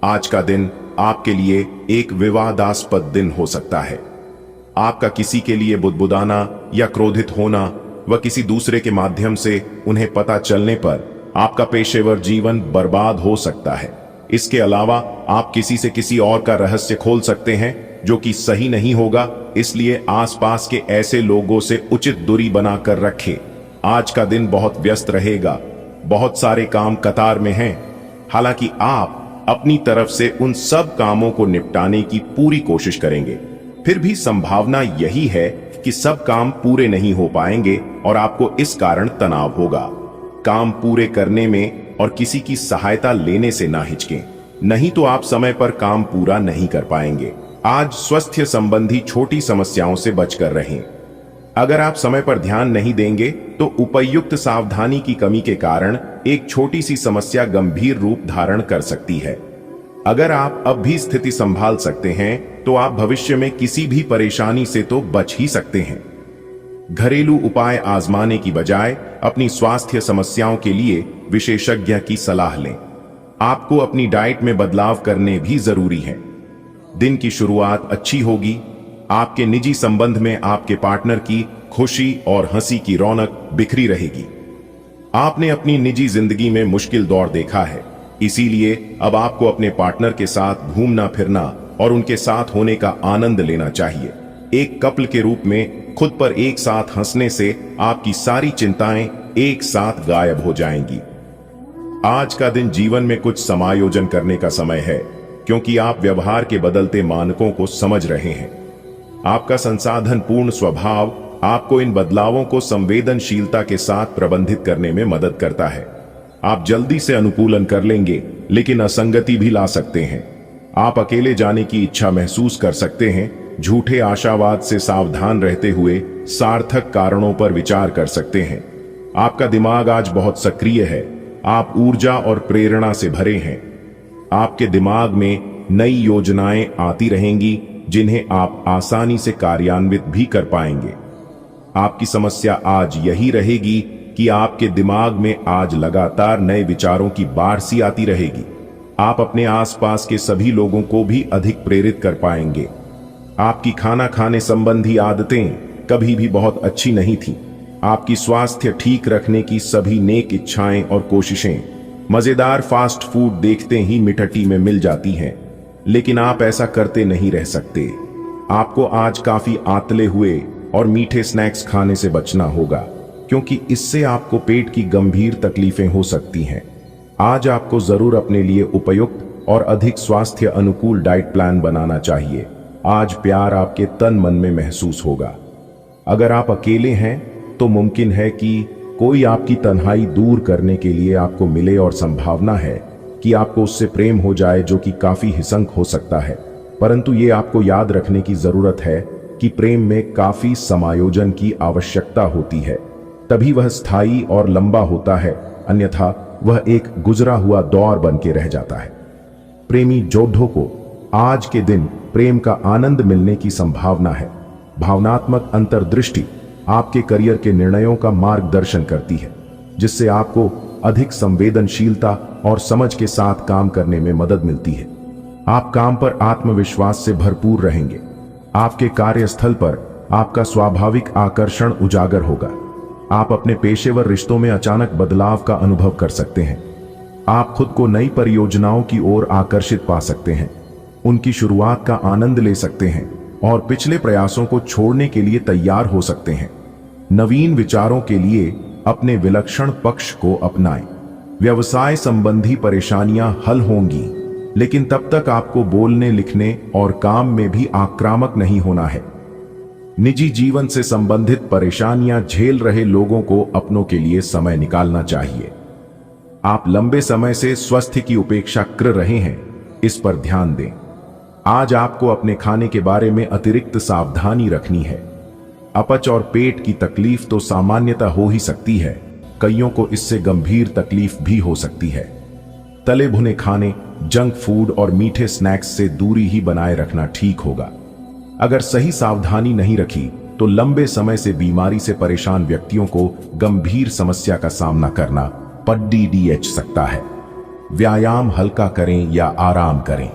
आज का दिन आपके लिए एक विवादास्पद दिन हो सकता है। आपका किसी के लिए बुदबुदाना या क्रोधित होना व किसी दूसरे के माध्यम से उन्हें पता चलने पर आपका पेशेवर जीवन बर्बाद हो सकता है। इसके अलावा आप किसी से किसी और का रहस्य खोल सकते हैं जो कि सही नहीं होगा, इसलिए आसपास के ऐसे लोगों से उचित दूरी बनाकर रखें। आज का दिन बहुत व्यस्त रहेगा, बहुत सारे काम कतार में हैं। हालांकि आप अपनी तरफ से उन सब कामों को निपटाने की पूरी कोशिश करेंगे, फिर भी संभावना यही है कि सब काम पूरे नहीं हो पाएंगे और आपको इस कारण तनाव होगा। काम पूरे करने में और किसी की सहायता लेने से ना हिचकें, नहीं तो आप समय पर काम पूरा नहीं कर पाएंगे। आज स्वास्थ्य संबंधी छोटी समस्याओं से बचकर रहें। अगर आप समय पर ध्यान नहीं देंगे तो उपयुक्त सावधानी की कमी के कारण एक छोटी सी समस्या गंभीर रूप धारण कर सकती है। अगर आप अब भी स्थिति संभाल सकते हैं तो आप भविष्य में किसी भी परेशानी से तो बच ही सकते हैं। घरेलू उपाय आजमाने की बजाय अपनी स्वास्थ्य समस्याओं के लिए विशेषज्ञ की सलाह लें। आपको अपनी डाइट में बदलाव करने भी जरूरी है। दिन की शुरुआत अच्छी होगी। आपके निजी संबंध में आपके पार्टनर की खुशी और हंसी की रौनक बिखरी रहेगी। आपने अपनी निजी जिंदगी में मुश्किल दौर देखा है, इसीलिए अब आपको अपने पार्टनर के साथ घूमना फिरना और उनके साथ होने का आनंद लेना चाहिए। एक कपल के रूप में खुद पर एक साथ हंसने से आपकी सारी चिंताएं एक साथ गायब हो जाएंगी। आज का दिन जीवन में कुछ समायोजन करने का समय है, क्योंकि आप व्यवहार के बदलते मानकों को समझ रहे हैं। आपका संसाधन पूर्ण स्वभाव आपको इन बदलावों को संवेदनशीलता के साथ प्रबंधित करने में मदद करता है। आप जल्दी से अनुकूलन कर लेंगे, लेकिन असंगति भी ला सकते हैं। आप अकेले जाने की इच्छा महसूस कर सकते हैं। झूठे आशावाद से सावधान रहते हुए सार्थक कारणों पर विचार कर सकते हैं। आपका दिमाग आज बहुत सक्रिय है। आप ऊर्जा और प्रेरणा से भरे हैं। आपके दिमाग में नई योजनाएं आती रहेंगी, जिन्हें आप आसानी से कार्यान्वित भी कर पाएंगे। आपकी समस्या आज यही रहेगी कि आपके दिमाग में आज लगातार नए विचारों की बाढ़ सी आती रहेगी। आप अपने आसपास के सभी लोगों को भी अधिक प्रेरित कर पाएंगे। आपकी खाना खाने संबंधी आदतें कभी भी बहुत अच्छी नहीं थी। आपकी स्वास्थ्य ठीक रखने की सभी नेक इच्छाएं और कोशिशें मजेदार फास्ट फूड देखते ही मिठटी में मिल जाती हैं, लेकिन आप ऐसा करते नहीं रह सकते। आपको आज काफी आतले हुए और मीठे स्नैक्स खाने से बचना होगा, क्योंकि इससे आपको पेट की गंभीर तकलीफें हो सकती हैं। आज आपको जरूर अपने लिए उपयुक्त और अधिक स्वास्थ्य अनुकूल डाइट प्लान बनाना चाहिए। आज प्यार आपके तन मन में महसूस होगा। अगर आप अकेले हैं तो मुमकिन है कि कोई आपकी तन्हाई दूर करने के लिए आपको मिले और संभावना है कि आपको उससे प्रेम हो जाए, जो कि काफी हिंसक हो सकता है। परंतु ये आपको याद रखने की जरूरत है कि प्रेम में काफी समायोजन की आवश्यकता होती है, तभी वह स्थायी और लंबा होता है, अन्यथा वह एक गुजरा हुआ दौर बन के रह जाता है। प्रेमी जोधों को आज के दिन प्रेम का आनंद मिलने की संभावना है। भावनात्मक अंतर्दृष्टि आपके करियर के निर्णयों का मार्गदर्शन करती है, जिससे आपको अधिक संवेदनशीलता और समझ के साथ काम करने में मदद मिलती है। आप काम पर आत्मविश्वास से भरपूर रहेंगे। आपके कार्यस्थल पर आपका स्वाभाविक आकर्षण उजागर होगा। आप अपने पेशेवर रिश्तों में अचानक बदलाव का अनुभव कर सकते हैं। आप खुद को नई परियोजनाओं की ओर आकर्षित पा सकते हैं, उनकी शुरुआत का आनंद ले सकते हैं और पिछले प्रयासों को छोड़ने के लिए तैयार हो सकते हैं। नवीन विचारों के लिए अपने विलक्षण पक्ष को अपनाएं। व्यवसाय संबंधी परेशानियां हल होंगी, लेकिन तब तक आपको बोलने, लिखने और काम में भी आक्रामक नहीं होना है। निजी जीवन से संबंधित परेशानियां झेल रहे लोगों को अपनों के लिए समय निकालना चाहिए। आप लंबे समय से स्वास्थ्य की उपेक्षा कर रहे हैं, इस पर ध्यान दें। आज आपको अपने खाने के बारे में अतिरिक्त सावधानी रखनी है। अपच और पेट की तकलीफ तो सामान्यतः हो ही सकती है, कईयों को इससे गंभीर तकलीफ भी हो सकती है। तले भुने खाने, जंक फूड और मीठे स्नैक्स से दूरी ही बनाए रखना ठीक होगा। अगर सही सावधानी नहीं रखी तो लंबे समय से बीमारी से परेशान व्यक्तियों को गंभीर समस्या का सामना करना पड़ सकता है। व्यायाम हल्का करें या आराम करें।